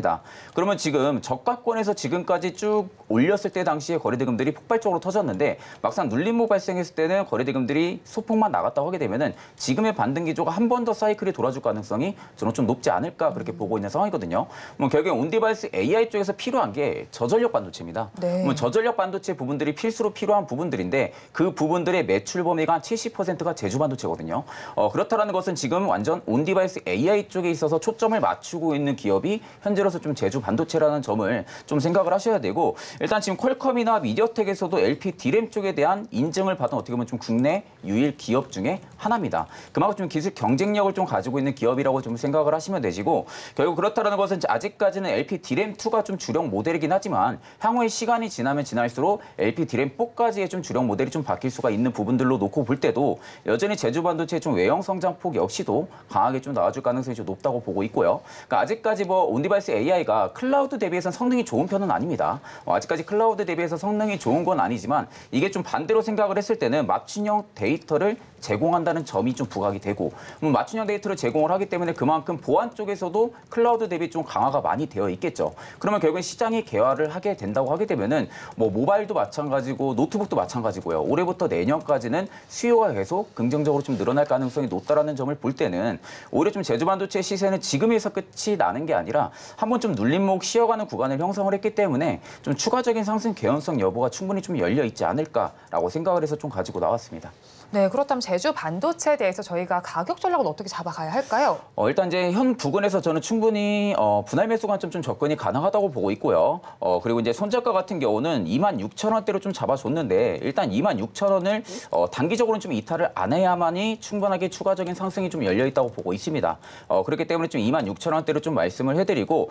그러면 지금 저가권에서 지금까지 쭉 올렸을 때 당시에 거래대금들이 폭발적으로 터졌는데 막상 눌림목 발생했을 때는 거래대금들이 소폭만 나갔다고 하게 되면은 지금의 반등 기조가 한 번 더 사이클이 돌아줄 가능성이 저는 좀 높지 않을까 그렇게 보고 있는 상황이거든요. 결국에 온디바이스 AI 쪽에서 필요한 게 저전력 반도체입니다. 네. 저전력 반도체 부분들이 필수로 필요한 부분들인데 그 부분들의 매출 범위가 한 70%가 제주 반도체거든요. 그렇다라는 것은 지금 완전 온디바이스 AI 쪽에 있어서 초점을 맞추고 있는 기업이 현재로서 좀 제주 반도체라는 점을 좀 생각을 하셔야 되고, 일단 지금 퀄컴이나 미디어텍에서도 LP D램 쪽에 대한 인증을 받은 어떻게 보면 좀 국내 유일 기업 중에 하나입니다. 그만큼 좀 기술 경쟁력을 좀 가지고 있는 기업이라고 좀 생각을 하시면 되시고, 결국 그렇다라는 것은 아직까지는 LP D램2가 좀 주력 모델이긴 하지만 향후에 시간이 지나면 지날수록 LP D램4까지의 좀 주력 모델이 좀 바뀔 수가 있는 부분들로 놓고 볼 때도 여전히 제주 반도체의 좀 외형 성장폭 역시도 강하게 좀 나와줄 가능성이 좀 높다고 보고 있고요. 그러니까 아직까지 뭐 온디바이스 AI가 클라우드 대비해서 성능이 좋은 편은 아닙니다. 아직까지 클라우드 대비해서 성능이 좋은 건 아니지만 이게 좀 반대로 생각을 했을 때는 맞춤형 데이터를 제공한다는 점이 좀 부각이 되고, 맞춤형 데이터를 제공을 하기 때문에 그만큼 보안 쪽에서도 클라우드 대비 좀 강화가 많이 되어 있겠죠. 그러면 결국엔 시장이 개화를 하게 된다고 하게 되면은 뭐 모바일도 마찬가지고 노트북도 마찬가지고요. 올해부터 내년까지는 수요가 계속 긍정적으로 좀 늘어날 가능성이 높다라는 점을 볼 때는 오히려 좀 제주 반도체 시세는 지금에서 끝이 나는 게 아니라 한번 좀 눌림목 쉬어가는 구간을 형성을 했기 때문에 좀 추가적인 상승 개연성 여부가 충분히 좀 열려 있지 않을까라고 생각을 해서 좀 가지고 나왔습니다. 네, 그렇다면 제주 반도체에 대해서 저희가 가격 전략은 어떻게 잡아가야 할까요? 일단 이제 현 부근에서 저는 충분히 분할 매수 관점 좀 접근이 가능하다고 보고 있고요. 그리고 이제 손절가 같은 경우는 26,000원대로 좀 잡아줬는데 일단 26,000원을 단기적으로는 좀 이탈을 안 해야만이 충분하게 추가적인 상승이 좀 열려 있다고 보고 있습니다. 그렇기 때문에 좀 26,000원대로 좀 말씀을 해드리고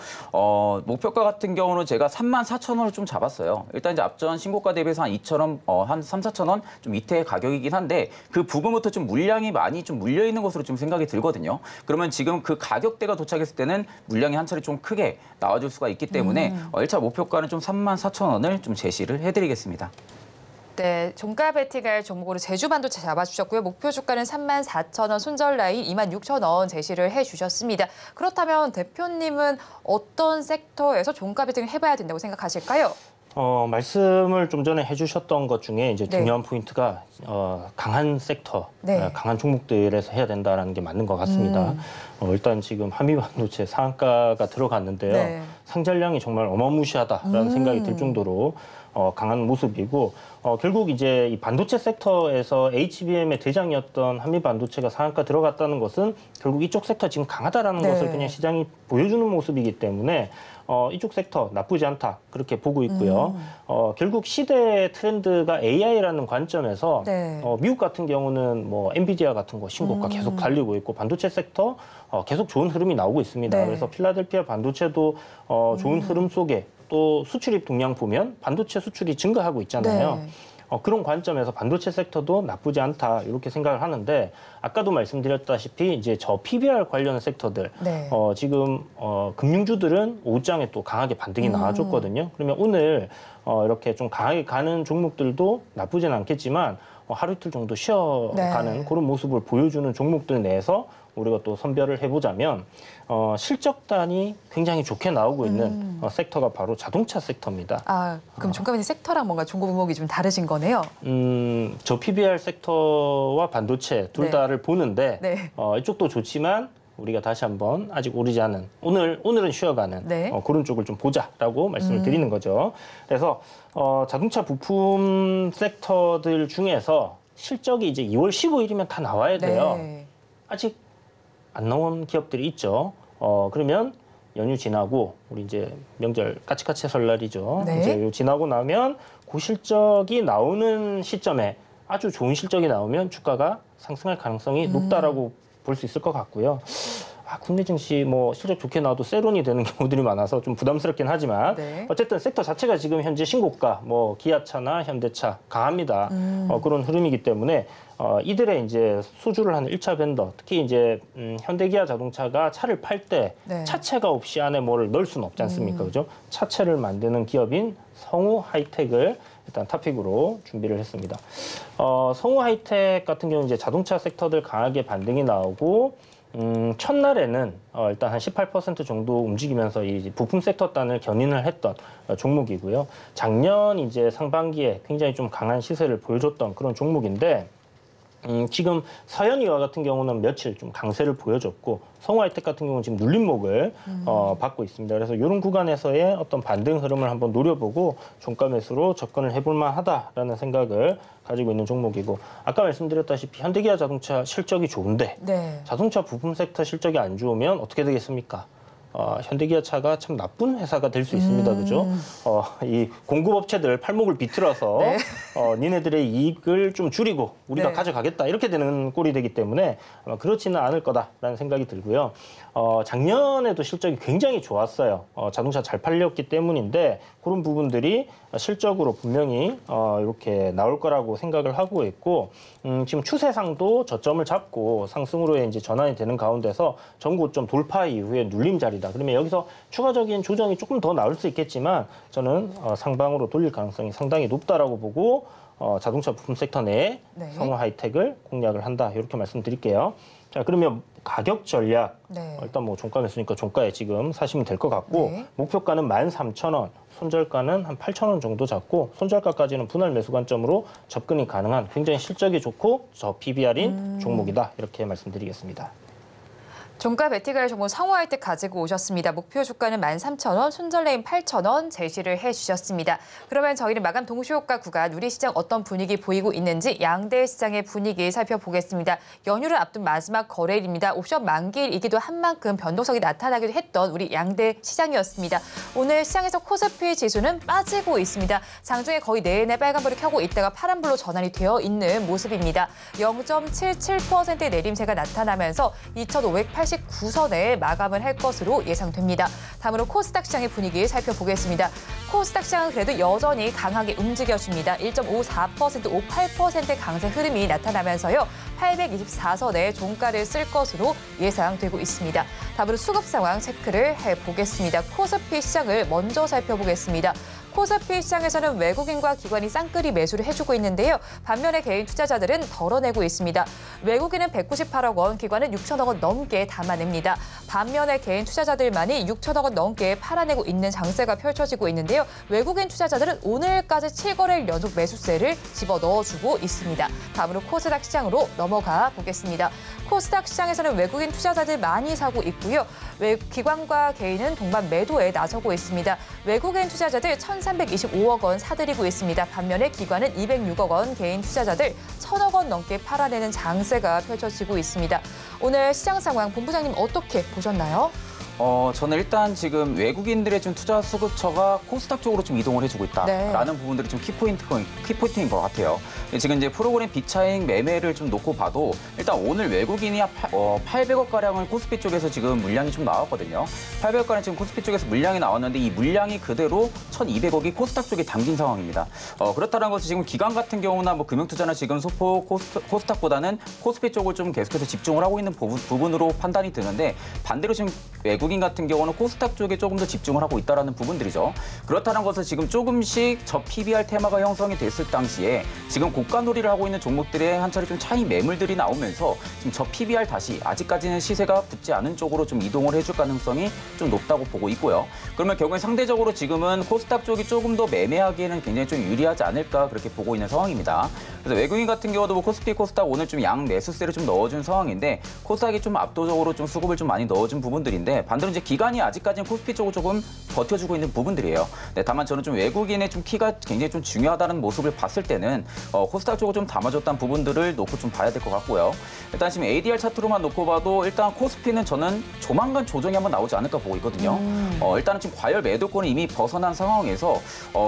목표가 같은 경우는 제가 34,000원을 좀 잡았어요. 일단 이제 앞전 신고가 대비해서 한 2,000원, 한 3,4,000원 좀 밑에 가격이긴 한데 그 부근부터 좀 물량이 많이 좀 물려 있는 것으로 좀 생각이 들거든요. 그러면 지금 그 가격대가 도착했을 때는 물량이 한 차례 좀 크게 나와줄 수가 있기 때문에 1차 목표가는 좀 34,000원을 좀 제시를 해드리겠습니다. 네, 종가 베팅할 종목으로 제주 반도체 잡아주셨고요. 목표 주가는 34,000원, 손절 라인 26,000원 제시를 해주셨습니다. 그렇다면 대표님은 어떤 섹터에서 종가 베팅을 해봐야 된다고 생각하실까요? 말씀을 좀 전에 해주셨던 것 중에 이제 중요한 포인트가 강한 섹터, 네. 강한 종목들에서 해야 된다는 게 맞는 것 같습니다. 일단 지금 한미반도체 상한가가 들어갔는데요. 네. 상장량이 정말 어마무시하다라는 생각이 들 정도로 강한 모습이고 결국 이제 이 반도체 섹터에서 HBM의 대장이었던 한미반도체가 상한가 들어갔다는 것은 결국 이쪽 섹터 지금 강하다라는 네. 것을 그냥 시장이 보여주는 모습이기 때문에 이쪽 섹터 나쁘지 않다 그렇게 보고 있고요. 결국 시대의 트렌드가 AI라는 관점에서 네. 미국 같은 경우는 뭐 엔비디아 같은 거 신고가 계속 달리고 있고 반도체 섹터 계속 좋은 흐름이 나오고 있습니다. 네. 그래서 필라델피아 반도체도 좋은 흐름 속에 또 수출입 동향 보면 반도체 수출이 증가하고 있잖아요. 네. 그런 관점에서 반도체 섹터도 나쁘지 않다 이렇게 생각을 하는데 아까도 말씀드렸다시피 이제 저 PBR 관련 섹터들 네. 지금 금융주들은 오후장에 또 강하게 반등이 나와줬거든요. 그러면 오늘 이렇게 좀 강하게 가는 종목들도 나쁘진 않겠지만 하루 이틀 정도 쉬어가는 네. 그런 모습을 보여주는 종목들 내에서 우리가 또 선별을 해보자면 실적단이 굉장히 좋게 나오고 있는 섹터가 바로 자동차 섹터입니다. 아, 그럼 종가 베팅 섹터랑 뭔가 종목 분목이 좀 다르신 거네요? 저 PBR 섹터와 반도체 둘 네. 다를 보는데 네. 이쪽도 좋지만 우리가 다시 한번 아직 오르지 않은 오늘은 쉬어가는 네. 그런 쪽을 좀 보자라고 말씀을 드리는 거죠. 그래서 자동차 부품 섹터들 중에서 실적이 이제 2월 15일이면 다 나와야 돼요. 네. 아직 안 나온 기업들이 있죠. 그러면 연휴 지나고 우리 이제 명절 까치까치 설날이죠. 네. 이제 요 지나고 나면 그 실적이 나오는 시점에 아주 좋은 실적이 나오면 주가가 상승할 가능성이 높다라고 볼 수 있을 것 같고요. 국내 증시 뭐 실적 좋게 나와도 세론이 되는 경우들이 많아서 좀 부담스럽긴 하지만 네. 어쨌든 섹터 자체가 지금 현재 신고가 뭐 기아차나 현대차 강합니다. 그런 흐름이기 때문에 이들의 이제 수주를 하는 1차 벤더 특히 이제 현대기아 자동차가 차를 팔 때 네. 차체가 없이 안에 뭐를 넣을 수는 없지 않습니까? 그죠? 차체를 만드는 기업인 성우 하이텍을 일단 토픽으로 준비를 했습니다. 성우 하이텍 같은 경우는 이제 자동차 섹터들 강하게 반등이 나오고 첫날에는 일단 한 18% 정도 움직이면서 이 부품 섹터 단을 견인을 했던 종목이고요. 작년 이제 상반기에 굉장히 좀 강한 시세를 보여줬던 그런 종목인데 지금 서현이와 같은 경우는 며칠 좀 강세를 보여줬고 성우하이텍 같은 경우는 지금 눌림목을 받고 있습니다. 그래서 이런 구간에서의 어떤 반등 흐름을 한번 노려보고 종가 매수로 접근을 해볼 만하다라는 생각을 가지고 있는 종목이고 아까 말씀드렸다시피 현대기아 자동차 실적이 좋은데 네. 자동차 부품 sek터 실적이 안 좋으면 어떻게 되겠습니까? 현대기아차가 참 나쁜 회사가 될 수 있습니다. 그죠? 이 공급업체들 팔목을 비틀어서 네. 니네들의 이익을 좀 줄이고 우리가 네. 가져가겠다 이렇게 되는 꼴이 되기 때문에 아마 그렇지는 않을 거다라는 생각이 들고요. 작년에도 실적이 굉장히 좋았어요. 자동차 잘 팔렸기 때문인데 그런 부분들이 실적으로 분명히 이렇게 나올 거라고 생각을 하고 있고 지금 추세상도 저점을 잡고 상승으로 이제 전환이 되는 가운데서 전고점 돌파 이후에 눌림 자리다. 그러면 여기서 추가적인 조정이 조금 더 나올 수 있겠지만 저는 상방으로 돌릴 가능성이 상당히 높다라고 보고 자동차 부품 섹터 내에 네. 성우 하이텍을 공략을 한다. 이렇게 말씀드릴게요. 자, 그러면 가격 전략 네. 일단 뭐 종가 매수니까 종가에 지금 사시면 될 것 같고 네. 목표가는 13,000원, 손절가는 한 8,000원 정도 잡고 손절가까지는 분할 매수 관점으로 접근이 가능한 굉장히 실적이 좋고 저 PBR인 종목이다. 이렇게 말씀드리겠습니다. 종가 베티갈 종목 상호할 때 가지고 오셨습니다. 목표 주가는 13,000원, 손절레인 8,000원 제시를 해주셨습니다. 그러면 저희는 마감 동시효과 구간 우리 시장 어떤 분위기 보이고 있는지 양대 시장의 분위기 살펴보겠습니다. 연휴를 앞둔 마지막 거래일입니다. 옵션 만기일이기도 한 만큼 변동성이 나타나기도 했던 우리 양대 시장이었습니다. 오늘 시장에서 코스피 지수는 빠지고 있습니다. 장중에 거의 내내 빨간불을 켜고 있다가 파란불로 전환이 되어 있는 모습입니다. 0.77%의 내림세가 나타나면서 2,589선에 마감을 할 것으로 예상됩니다. 다음으로 코스닥 시장의 분위기 살펴보겠습니다. 코스닥 시장은 그래도 여전히 강하게 움직여줍니다. 1.54%, 58%의 강세 흐름이 나타나면서요. 824선에 종가를 쓸 것으로 예상되고 있습니다. 다음으로 수급 상황 체크를 해보겠습니다. 코스피 시장을 먼저 살펴보겠습니다. 코스피 시장에서는 외국인과 기관이 쌍끌이 매수를 해주고 있는데요. 반면에 개인 투자자들은 덜어내고 있습니다. 외국인은 198억 원, 기관은 6천억 원 넘게 담아냅니다. 반면에 개인 투자자들만이 6천억 원 넘게 팔아내고 있는 장세가 펼쳐지고 있는데요. 외국인 투자자들은 오늘까지 7거래일 연속 매수세를 집어넣어주고 있습니다. 다음으로 코스닥 시장으로 넘어가 보겠습니다. 코스닥 시장에서는 외국인 투자자들 많이 사고 있고요. 기관과 개인은 동반 매도에 나서고 있습니다. 외국인 투자자들 1,325억 원 사들이고 있습니다. 반면에 기관은 206억 원, 개인 투자자들 1,000억 원 넘게 팔아내는 장세가 펼쳐지고 있습니다. 오늘 시장 상황 본부장님 어떻게 보셨나요? 저는 일단 지금 외국인들의 좀 투자 수급처가 코스닥 쪽으로 좀 이동을 해주고 있다라는 부분들이 좀 키포인트인 것 같아요. 지금 이제 프로그램 비차익 매매를 좀 놓고 봐도 일단 오늘 외국인이 800억 가량을 코스피 쪽에서 지금 물량이 좀 나왔거든요. 800억 가량 지금 코스피 쪽에서 물량이 나왔는데 이 물량이 그대로 1,200억이 코스닥 쪽에 담긴 상황입니다. 그렇다는 것은 지금 기관 같은 경우나 뭐 금융투자나 지금 소폭 코스닥보다는 코스피 쪽을 좀 계속해서 집중을 하고 있는 부분으로 판단이 드는데 반대로 지금 외국인 같은 경우는 코스닥 쪽에 조금 더 집중을 하고 있다는 부분들이죠. 그렇다는 것은 지금 조금씩 저 PBR 테마가 형성이 됐을 당시에 지금 고가놀이를 하고 있는 종목들의 한 차례 좀 차익 매물들이 나오면서 지금 저 PBR 다시 아직까지는 시세가 붙지 않은 쪽으로 좀 이동을 해줄 가능성이 좀 높다고 보고 있고요. 그러면 결국에 상대적으로 지금은 코스닥 쪽이 조금 더 매매하기에는 굉장히 좀 유리하지 않을까 그렇게 보고 있는 상황입니다. 그래서 외국인 같은 경우도 뭐 코스피, 코스닥 오늘 좀 양 매수세를 좀 넣어준 상황인데 코스닥이 좀 압도적으로 좀 수급을 좀 많이 넣어준 부분들인데 반대로 이제 기관이 아직까지는 코스피 쪽을 조금 버텨주고 있는 부분들이에요. 네, 다만 저는 좀 외국인의 좀 키가 굉장히 좀 중요하다는 모습을 봤을 때는 코스닥 쪽을 좀 담아줬다는 부분들을 놓고 좀 봐야 될 것 같고요. 일단 지금 ADR 차트로만 놓고 봐도 일단 코스피는 저는 조만간 조정이 한번 나오지 않을까 보고 있거든요. 일단은 지금 과열 매도권이 이미 벗어난 상황에서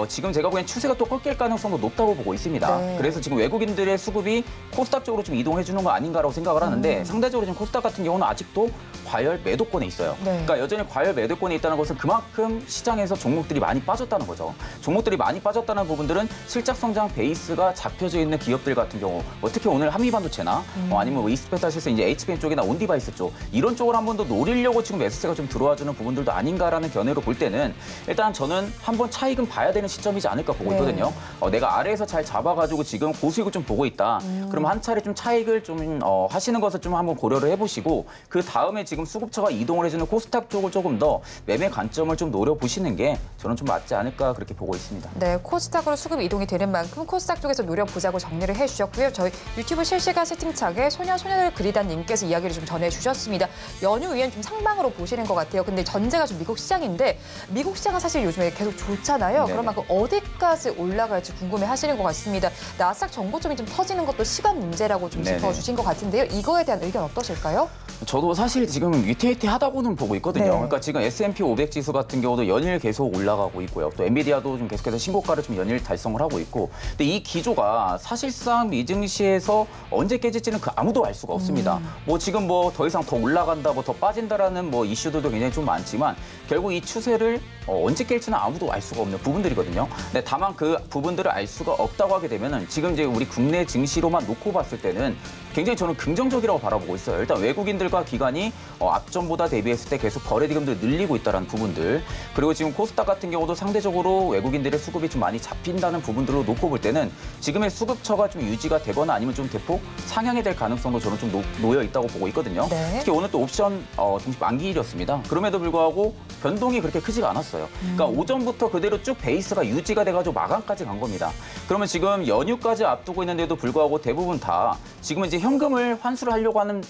지금 제가 보기엔 추세가 또 꺾일 가능성도 높다고 보고 있습니다. 네. 그래서 지금 외국인들의 수급이 코스닥 쪽으로 좀 이동해 주는 거 아닌가라고 생각을 하는데 상대적으로 지금 코스닥 같은 경우는 아직도 과열 매도권에 있어요. 네. 그러니까 여전히 과열 매도권에 있다는 것은 그만큼 시장에서 종목들이 많이 빠졌다는 거죠. 종목들이 많이 빠졌다는 부분들은 실적 성장 베이스가 잡혀져 있는 기업들 같은 경우 특히 오늘 한미반도체나 아니면 뭐 이스페타시스 이제 HBM 쪽이나 온디바이스 쪽 이런 쪽을 한 번 더 노리려고 지금 매수세가 좀 들어와주는 부분들도 아닌가라는 견해로 볼 때는 일단 저는 한번 차익은 봐야 되는 시점이지 않을까 보고 있거든요. 내가 아래에서 잘 잡아가지고 지금 고수익을 좀 보고 있다. 그럼 한 차례 좀 차익을 좀 하시는 것을 좀 한번 고려를 해보시고 그 다음에 지금 수급처가 이동을 해주는 코스닥 쪽을 조금 더 매매 관점을 좀 노려보시는 게 저는 좀 맞지 않을까 그렇게 보고 있습니다. 네, 코스닥으로 수급 이동이 되는 만큼 코스닥 쪽에서 노려보자고 정리를 해주셨고요. 저희 유튜브 실시간 채팅창에 소녀를 그리다 님께서 이야기를 좀 전해주셨습니다. 연휴 위엔 좀 상방으로 보시는 것 같아요. 근데 전제가 좀 미국 시장인데 미국 시장은 사실 요즘에 계속 좋잖아요. 네네. 그런 만큼 어디까지 올라갈지 궁금해하시는 것 같습니다. 나스닥 정고점이 좀 터지는 것도 시간 문제라고 좀 네네. 짚어주신 것 같은데요. 이거에 대한 의견 어떠실까요? 저도 사실 지금 위태위태하다고는 보고 있거든요. 네. 그러니까 지금 S&P 500 지수 같은 경우도 연일 계속 올라가고 있고요. 또 엔비디아도 좀 계속해서 신고가를 좀 연일 달성을 하고 있고. 근데 이 기조가 사실상 미증시에서 언제 깨질지는 아무도 알 수가 없습니다. 뭐 지금 뭐 더 이상 더 올라간다, 뭐 더 빠진다라는 뭐 이슈들도 굉장히 좀 많지만 결국 이 추세를 언제 깰지는 아무도 알 수가 없는 부분들이거든요. 근데 다만 그 부분들을 알 수가 없다고 하게 되면은 지금 이제 우리 국내 증시로만 놓고 봤을 때는 굉장히 저는 긍정적이라고 바라보고 있어요. 일단 외국인들과 기관이 앞전보다 대비했을 때 계속 거래대금도 늘리고 있다는 부분들, 그리고 지금 코스닥 같은 경우도 상대적으로 외국인들의 수급이 좀 많이 잡힌다는 부분들로 놓고 볼 때는 지금의 수급처가 좀 유지가 되거나 아니면 좀 대폭 상향이 될 가능성도 저는 좀 놓여 있다고 보고 있거든요. 네. 특히 오늘 또 옵션 중심 만기일이었습니다. 그럼에도 불구하고 변동이 그렇게 크지가 않았어요. 그러니까 오전부터 그대로 쭉 베이스가 유지가 돼가지고 마감까지 간 겁니다. 그러면 지금 연휴까지 앞두고 있는데도 불구하고 대부분 다 지금은 이제 현금을 환수를 하려고 하는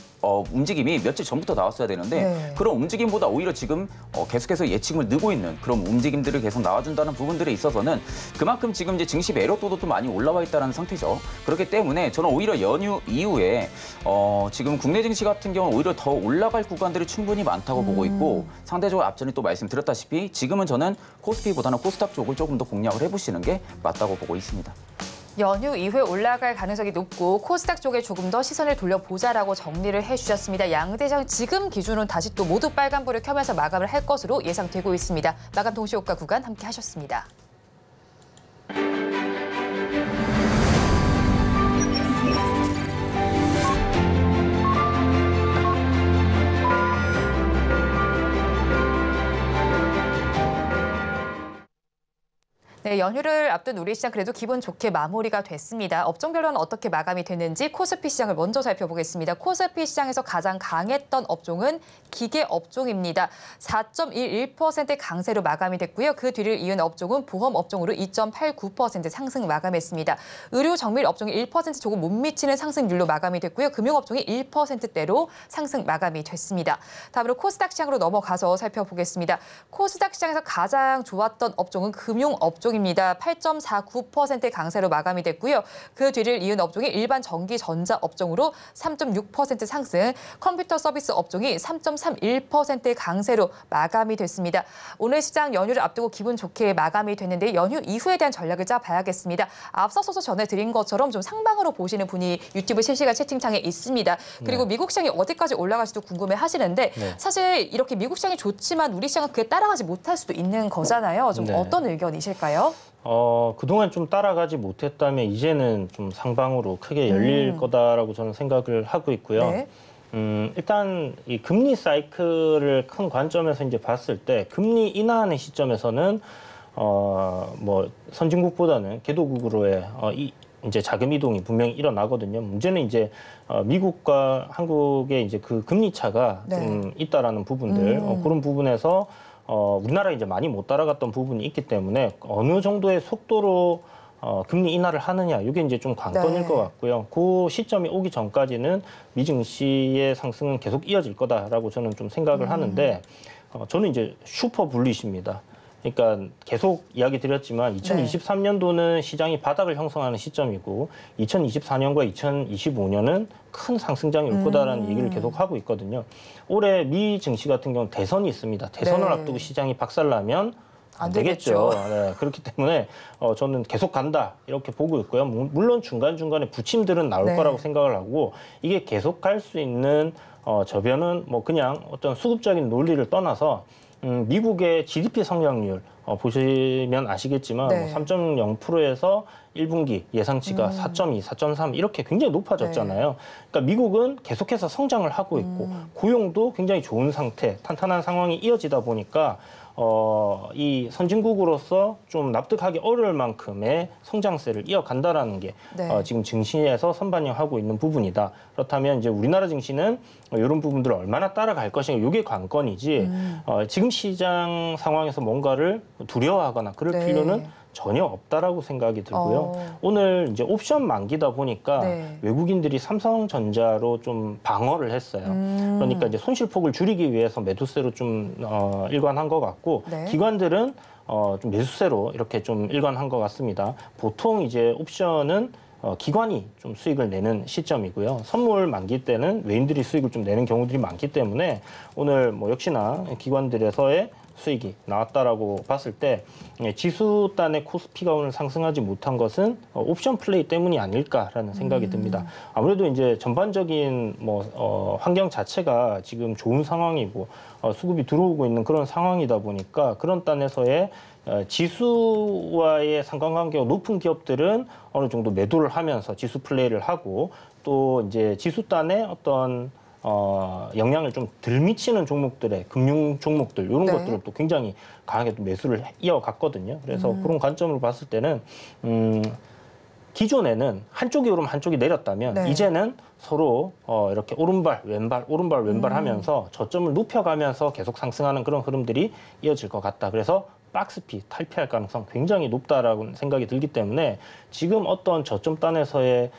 움직임이 며칠 전부터 나왔어야 되는데 네. 그런 움직임보다 오히려 지금 계속해서 예측을 느고 있는 그런 움직임들을 계속 나와준다는 부분들에 있어서는 그만큼 지금 이제 증시 매력도도 좀 많이 올라와 있다는 상태죠. 그렇기 때문에 저는 오히려 연휴 이후에 지금 국내 증시 같은 경우는 오히려 더 올라갈 구간들이 충분히 많다고 보고 있고 상대적으로 앞전에 또 말씀드렸다시피 지금은 저는 코스피보다는 코스닥 쪽을 조금 더 공략을 해보시는 게 맞다고 보고 있습니다. 연휴 이후에 올라갈 가능성이 높고 코스닥 쪽에 조금 더 시선을 돌려보자라고 정리를 해주셨습니다. 양대장 지금 기준으로는 다시 또 모두 빨간불을 켜면서 마감을 할 것으로 예상되고 있습니다. 마감 동시효과 구간 함께 하셨습니다. 네, 연휴를 앞둔 우리 시장 그래도 기분 좋게 마무리가 됐습니다. 업종별로는 어떻게 마감이 됐는지 코스피 시장을 먼저 살펴보겠습니다. 코스피 시장에서 가장 강했던 업종은 기계 업종입니다. 4.11% 강세로 마감이 됐고요. 그 뒤를 이은 업종은 보험 업종으로 2.89% 상승 마감했습니다. 의료 정밀 업종이 1% 조금 못 미치는 상승률로 마감이 됐고요. 금융 업종이 1%대로 상승 마감이 됐습니다. 다음으로 코스닥 시장으로 넘어가서 살펴보겠습니다. 코스닥 시장에서 가장 좋았던 업종은 금융 업종입니다. 8.49% 강세로 마감이 됐고요. 그 뒤를 이은 업종이 일반 전기 전자 업종으로 3.6% 상승, 컴퓨터 서비스 업종이 3.31% 강세로 마감이 됐습니다. 오늘 시장 연휴를 앞두고 기분 좋게 마감이 됐는데 연휴 이후에 대한 전략을 짜봐야겠습니다. 앞서서 전해드린 것처럼 좀 상방으로 보시는 분이 유튜브 실시간 채팅창에 있습니다. 그리고 네. 미국 시장이 어디까지 올라갈지도 궁금해 하시는데 네. 사실 이렇게 미국 시장이 좋지만 우리 시장은 그에 따라가지 못할 수도 있는 거잖아요. 좀 네. 어떤 의견이실까요? 그동안 좀 따라가지 못했다면 이제는 좀 상방으로 크게 열릴 거다라고 저는 생각을 하고 있고요. 네. 일단 이 금리 사이클을 큰 관점에서 이제 봤을 때 금리 인하하는 시점에서는 뭐 선진국보다는 개도국으로의 이제 자금 이동이 분명히 일어나거든요. 문제는 이제 미국과 한국의 이제 그 금리 차가 네. 좀 있다라는 부분들 그런 부분에서 우리나라 이제 많이 못 따라갔던 부분이 있기 때문에 어느 정도의 속도로 금리 인하를 하느냐, 이게 이제 좀 관건일 네. 것 같고요. 그 시점이 오기 전까지는 미증시의 상승은 계속 이어질 거다라고 저는 좀 생각을 하는데, 저는 이제 슈퍼 불리시입니다. 그러니까 계속 이야기 드렸지만 2023년도는 시장이 바닥을 형성하는 시점이고 2024년과 2025년은 큰 상승장이 올 거다라는 얘기를 계속 하고 있거든요. 올해 미 증시 같은 경우는 대선이 있습니다. 대선을 네. 앞두고 시장이 박살나면 안 되겠죠. 되겠죠. 네, 그렇기 때문에 저는 계속 간다 이렇게 보고 있고요. 물론 중간중간에 부침들은 나올 네. 거라고 생각을 하고 이게 계속 갈 수 있는 저변은 뭐 그냥 어떤 수급적인 논리를 떠나서 미국의 GDP 성장률 보시면 아시겠지만 네. 3.0%에서 1분기 예상치가 4.2, 4.3 이렇게 굉장히 높아졌잖아요. 네. 그러니까 미국은 계속해서 성장을 하고 있고 고용도 굉장히 좋은 상태, 탄탄한 상황이 이어지다 보니까 이 선진국으로서 좀 납득하기 어려울 만큼의 성장세를 이어간다라는 게 네. 지금 증시에서 선반영하고 있는 부분이다. 그렇다면 이제 우리나라 증시는 이런 부분들을 얼마나 따라갈 것인가, 이게 관건이지 지금 시장 상황에서 뭔가를 두려워하거나 그럴 네. 필요는 전혀 없다라고 생각이 들고요. 오늘 이제 옵션 만기다 보니까 네. 외국인들이 삼성전자로 좀 방어를 했어요. 그러니까 이제 손실폭을 줄이기 위해서 매도세로 좀 일관한 것 같고 네. 기관들은 좀 매수세로 이렇게 좀 일관한 것 같습니다. 보통 이제 옵션은 기관이 좀 수익을 내는 시점이고요. 선물 만기 때는 외인들이 수익을 좀 내는 경우들이 많기 때문에 오늘 뭐 역시나 기관들에서의 수익이 나왔다라고 봤을 때 지수단의 코스피가 오늘 상승하지 못한 것은 옵션 플레이 때문이 아닐까라는 생각이 듭니다. 아무래도 이제 전반적인 뭐 환경 자체가 지금 좋은 상황이고 수급이 들어오고 있는 그런 상황이다 보니까 그런 단에서의 지수와의 상관관계가 높은 기업들은 어느 정도 매도를 하면서 지수 플레이를 하고 또 이제 지수단의 어떤 영향을 좀 덜 미치는 종목들의 금융 종목들 이런 네. 것들을 또 굉장히 강하게 또 매수를 이어갔거든요. 그래서 그런 관점으로 봤을 때는 기존에는 한쪽이 오르면 한쪽이 내렸다면 네. 이제는 서로 이렇게 오른발 왼발 오른발 왼발 하면서 저점을 높여가면서 계속 상승하는 그런 흐름들이 이어질 것 같다. 그래서 박스피 탈피할 가능성 굉장히 높다라고 생각이 들기 때문에 지금 어떤 저점단에서의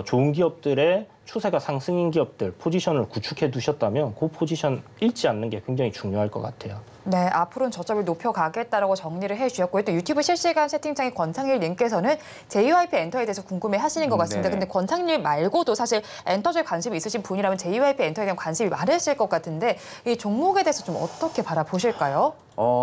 좋은 기업들의 추세가 상승인 기업들 포지션을 구축해 두셨다면 그 포지션 잃지 않는 게 굉장히 중요할 것 같아요. 네, 앞으로는 저점을 높여가겠다라고 정리를 해주셨고요. 또 유튜브 실시간 채팅창의 권상일 님께서는 JYP 엔터에 대해서 궁금해하시는 것 같습니다. 네. 근데 권상일 말고도 사실 엔터주에 관심이 있으신 분이라면 JYP 엔터에 대한 관심이 많으실 것 같은데 이 종목에 대해서 좀 어떻게 바라보실까요?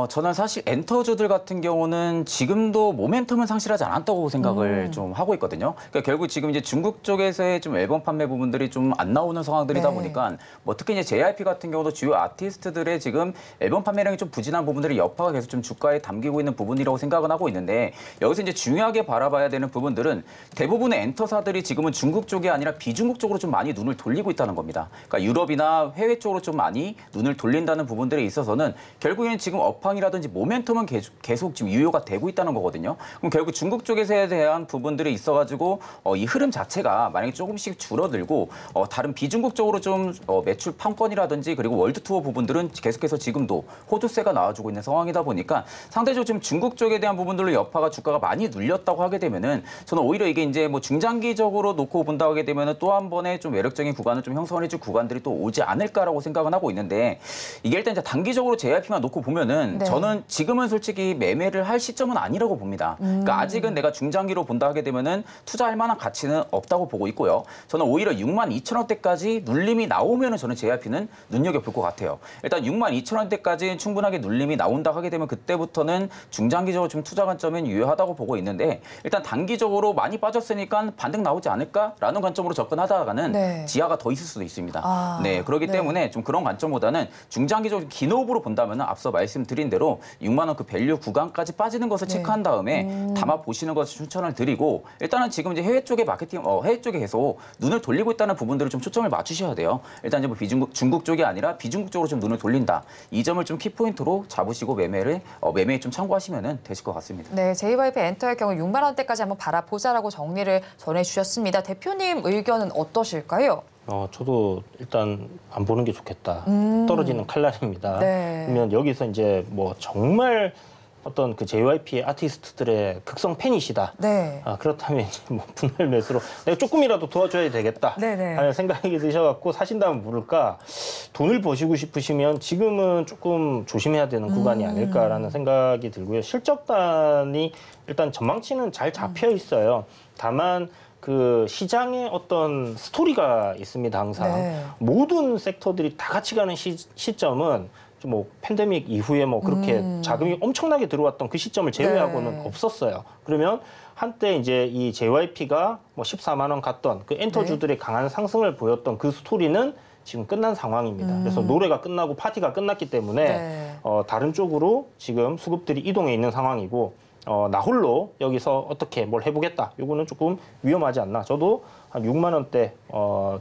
저는 사실 엔터주들 같은 경우는 지금도 모멘텀은 상실하지 않았다고 생각을 좀 하고 있거든요. 그러니까 결국 지금 이제 중국 쪽에서의 좀 앨범 판매 부분들이 좀 안 나오는 상황들이다 네. 보니까 뭐 특히 이제 JYP 같은 경우도 주요 아티스트들의 지금 앨범 판매량이 좀 부진한 부분들이 여파가 계속 좀 주가에 담기고 있는 부분이라고 생각은 하고 있는데 여기서 이제 중요하게 바라봐야 되는 부분들은 대부분의 엔터사들이 지금은 중국 쪽이 아니라 비중국 쪽으로 좀 많이 눈을 돌리고 있다는 겁니다. 그러니까 유럽이나 해외 쪽으로 좀 많이 눈을 돌린다는 부분들에 있어서는 결국에는 지금 업황이라든지 모멘텀은 계속 지금 유효가 되고 있다는 거거든요. 그럼 결국 중국 쪽에서에 대한 부분들이 있어가지고 이 흐름 자체가 만약에 조금씩 줄어들고 다른 비중국 쪽으로 좀 매출 판권이라든지 그리고 월드 투어 부분들은 계속해서 지금도 호주세가 나와주고 있는 상황이다 보니까 상대적으로 지금 중국 쪽에 대한 부분들로 여파가 주가가 많이 눌렸다고 하게 되면은 저는 오히려 이게 이제 뭐 중장기적으로 놓고 본다고 하게 되면은 또 한 번의 좀 매력적인 구간을 좀 형성해줄 구간들이 또 오지 않을까라고 생각은 하고 있는데 이게 일단 이제 단기적으로 JYP만 놓고 보면은 네. 저는 지금은 솔직히 매매를 할 시점은 아니라고 봅니다. 그러니까 아직은 내가 중장기로 본다 하게 되면은 투자할 만한 가치는 없다고 보고 있고요. 저는 오히려 62,000원대까지 눌림이 나오면은 저는 JYP는 눈여겨볼 것 같아요. 일단 62,000원대까지 충분하게 눌림이 나온다 하게 되면 그때부터는 중장기적으로 좀 투자 관점은 유효하다고 보고 있는데 일단 단기적으로 많이 빠졌으니까 반등 나오지 않을까라는 관점으로 접근하다가는 네. 지하가 더 있을 수도 있습니다. 아, 네, 그렇기 네. 때문에 좀 그런 관점보다는 중장기적으로 긴 호흡으로 본다면 앞서 말씀드린 대로 6만 원 그 밸류 구간까지 빠지는 것을 네. 체크한 다음에 담아 보시는 것을 추천을 드리고 일단은 지금 이제 해외 쪽에 마케팅 해외 쪽에 계속 눈을 돌리고 있다는 부분들을 좀 초점을 맞추셔야 돼요. 일단 이제 뭐 중국 쪽이 아니라 비중국 쪽으로 좀 눈을 돌린다. 이 점을 좀 키포인트로 잡으시고 매매에 좀 참고하시면 되실 것 같습니다. 네, JYP 엔터의 경우 6만 원대까지 한번 바라보자라고 정리를 전해주셨습니다. 대표님 의견은 어떠실까요? 저도 일단 안 보는 게 좋겠다. 떨어지는 칼날입니다. 네. 그러면 여기서 이제 뭐 정말 어떤 그 JYP의 아티스트들의 극성 팬이시다. 네. 그렇다면 이제 뭐 분할 매수로 내가 조금이라도 도와줘야 되겠다 네네. 하는 생각이 드셔갖고 사신다면 모를까 돈을 버시고 싶으시면 지금은 조금 조심해야 되는 구간이 아닐까라는 생각이 들고요. 실적단이 일단 전망치는 잘 잡혀 있어요. 다만 그 시장에 어떤 스토리가 있습니다. 항상 네. 모든 섹터들이 다 같이 가는 시점은 좀 뭐 팬데믹 이후에 뭐 그렇게 자금이 엄청나게 들어왔던 그 시점을 제외하고는 네. 없었어요. 그러면 한때 이제 이 JYP가 뭐 14만 원 갔던 그 엔터주들의 강한 상승을 보였던 그 스토리는 지금 끝난 상황입니다. 그래서 노래가 끝나고 파티가 끝났기 때문에 네. 다른 쪽으로 지금 수급들이 이동해 있는 상황이고 나 홀로 여기서 어떻게 뭘 해보겠다. 이거는 조금 위험하지 않나. 저도 한 6만 원대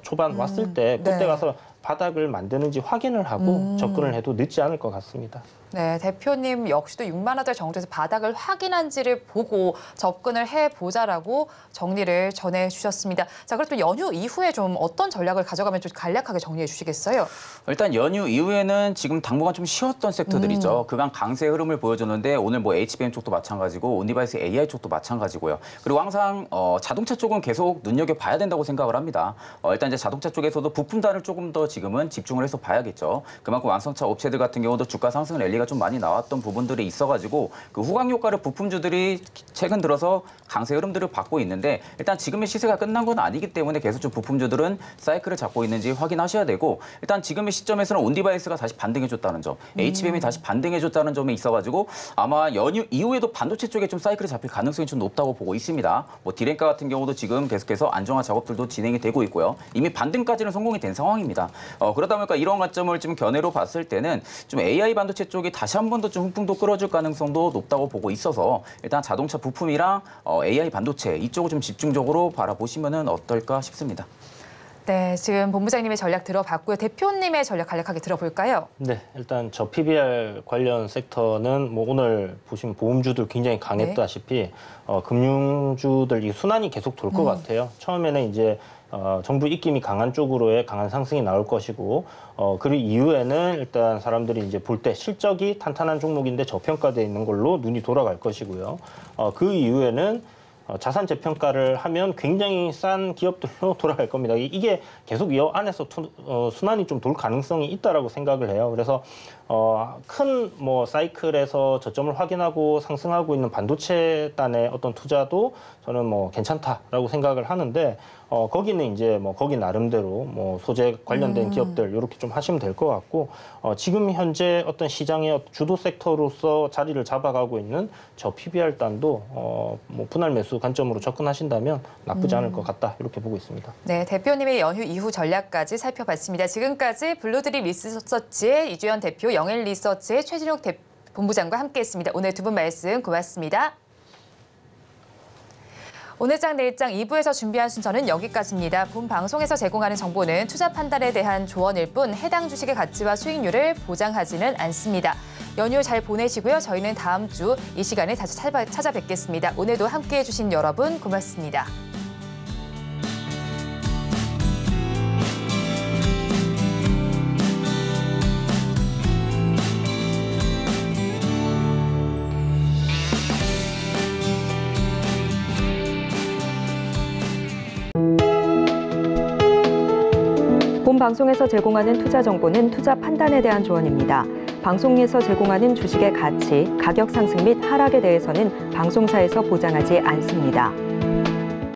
초반 왔을 때 그때 네. 가서 바닥을 만드는지 확인을 하고 접근을 해도 늦지 않을 것 같습니다. 네, 대표님 역시도 6만 원대 정도에서 바닥을 확인한지를 보고 접근을 해보자라고 정리를 전해주셨습니다. 자, 그럼 또 연휴 이후에 좀 어떤 전략을 가져가면 좀 간략하게 정리해 주시겠어요? 일단 연휴 이후에는 지금 당분간 좀 쉬었던 섹터들이죠. 그간 강세 흐름을 보여줬는데 오늘 뭐 HBM 쪽도 마찬가지고 온디바이스 AI 쪽도 마찬가지고요. 그리고 항상 자동차 쪽은 계속 눈여겨봐야 된다고 생각을 합니다. 일단 이제 자동차 쪽에서도 부품단을 조금 더 지금은 집중을 해서 봐야겠죠. 그만큼 완성차 업체들 같은 경우도 주가 상승 랠리가 좀 많이 나왔던 부분들이 있어가지고 그 후광 효과를 부품주들이 최근 들어서 강세 흐름들을 받고 있는데 일단 지금의 시세가 끝난 건 아니기 때문에 계속 좀 부품주들은 사이클을 잡고 있는지 확인하셔야 되고 일단 지금의 시점에서는 온디바이스가 다시 반등해줬다는 점, HBM이 다시 반등해줬다는 점에 있어가지고 아마 연휴 이후에도 반도체 쪽에 좀 사이클이 잡힐 가능성이 좀 높다고 보고 있습니다. 뭐 디램가 같은 경우도 지금 계속해서 안정화 작업들도 진행이 되고 있고요. 이미 반등까지는 성공이 된 상황입니다. 그러다 보니까 이런 관점을 좀 견해로 봤을 때는 좀 AI 반도체 쪽이 다시 한 번 더 좀 훈풍도 끌어줄 가능성도 높다고 보고 있어서 일단 자동차 부품이랑 AI 반도체 이쪽을 좀 집중적으로 바라보시면 어떨까 싶습니다. 네, 지금 본부장님의 전략 들어봤고요. 대표님의 전략 간략하게 들어볼까요? 네, 일단 저 PBR 관련 섹터는 뭐 오늘 보시면 보험주들 굉장히 강했다시피 금융주들 이 순환이 계속 돌 것 같아요. 처음에는 이제 정부 입김이 강한 쪽으로의 강한 상승이 나올 것이고, 그 이후에는 일단 사람들이 이제 볼 때 실적이 탄탄한 종목인데 저평가되어 있는 걸로 눈이 돌아갈 것이고요. 그 이후에는 자산 재평가를 하면 굉장히 싼 기업들로 돌아갈 겁니다. 이게 계속 이 안에서 순환이 좀 돌 가능성이 있다라고 생각을 해요. 그래서 큰 뭐 사이클에서 저점을 확인하고 상승하고 있는 반도체단의 어떤 투자도 저는 뭐 괜찮다라고 생각을 하는데 거기는 이제 뭐 거기 나름대로 뭐 소재 관련된 기업들 이렇게 좀 하시면 될 것 같고 지금 현재 어떤 시장의 주도 섹터로서 자리를 잡아가고 있는 저 PBR 단도 뭐 분할 매수 관점으로 접근하신다면 나쁘지 않을 것 같다 이렇게 보고 있습니다. 네, 대표님의 연휴 이후 전략까지 살펴봤습니다. 지금까지 블루드립 리서치의 이주연 대표, 영엘 리서치의 최진욱 본부장과 함께했습니다. 오늘 두 분 말씀 고맙습니다. 오늘장 내일장 2부에서 준비한 순서는 여기까지입니다. 본 방송에서 제공하는 정보는 투자 판단에 대한 조언일 뿐 해당 주식의 가치와 수익률을 보장하지는 않습니다. 연휴 잘 보내시고요. 저희는 다음 주 이 시간에 다시 찾아뵙겠습니다. 오늘도 함께해 주신 여러분 고맙습니다. 본 방송에서 제공하는 투자 정보는 투자 판단에 대한 조언입니다. 방송에서 제공하는 주식의 가치, 가격 상승 및 하락에 대해서는 방송사에서 보장하지 않습니다.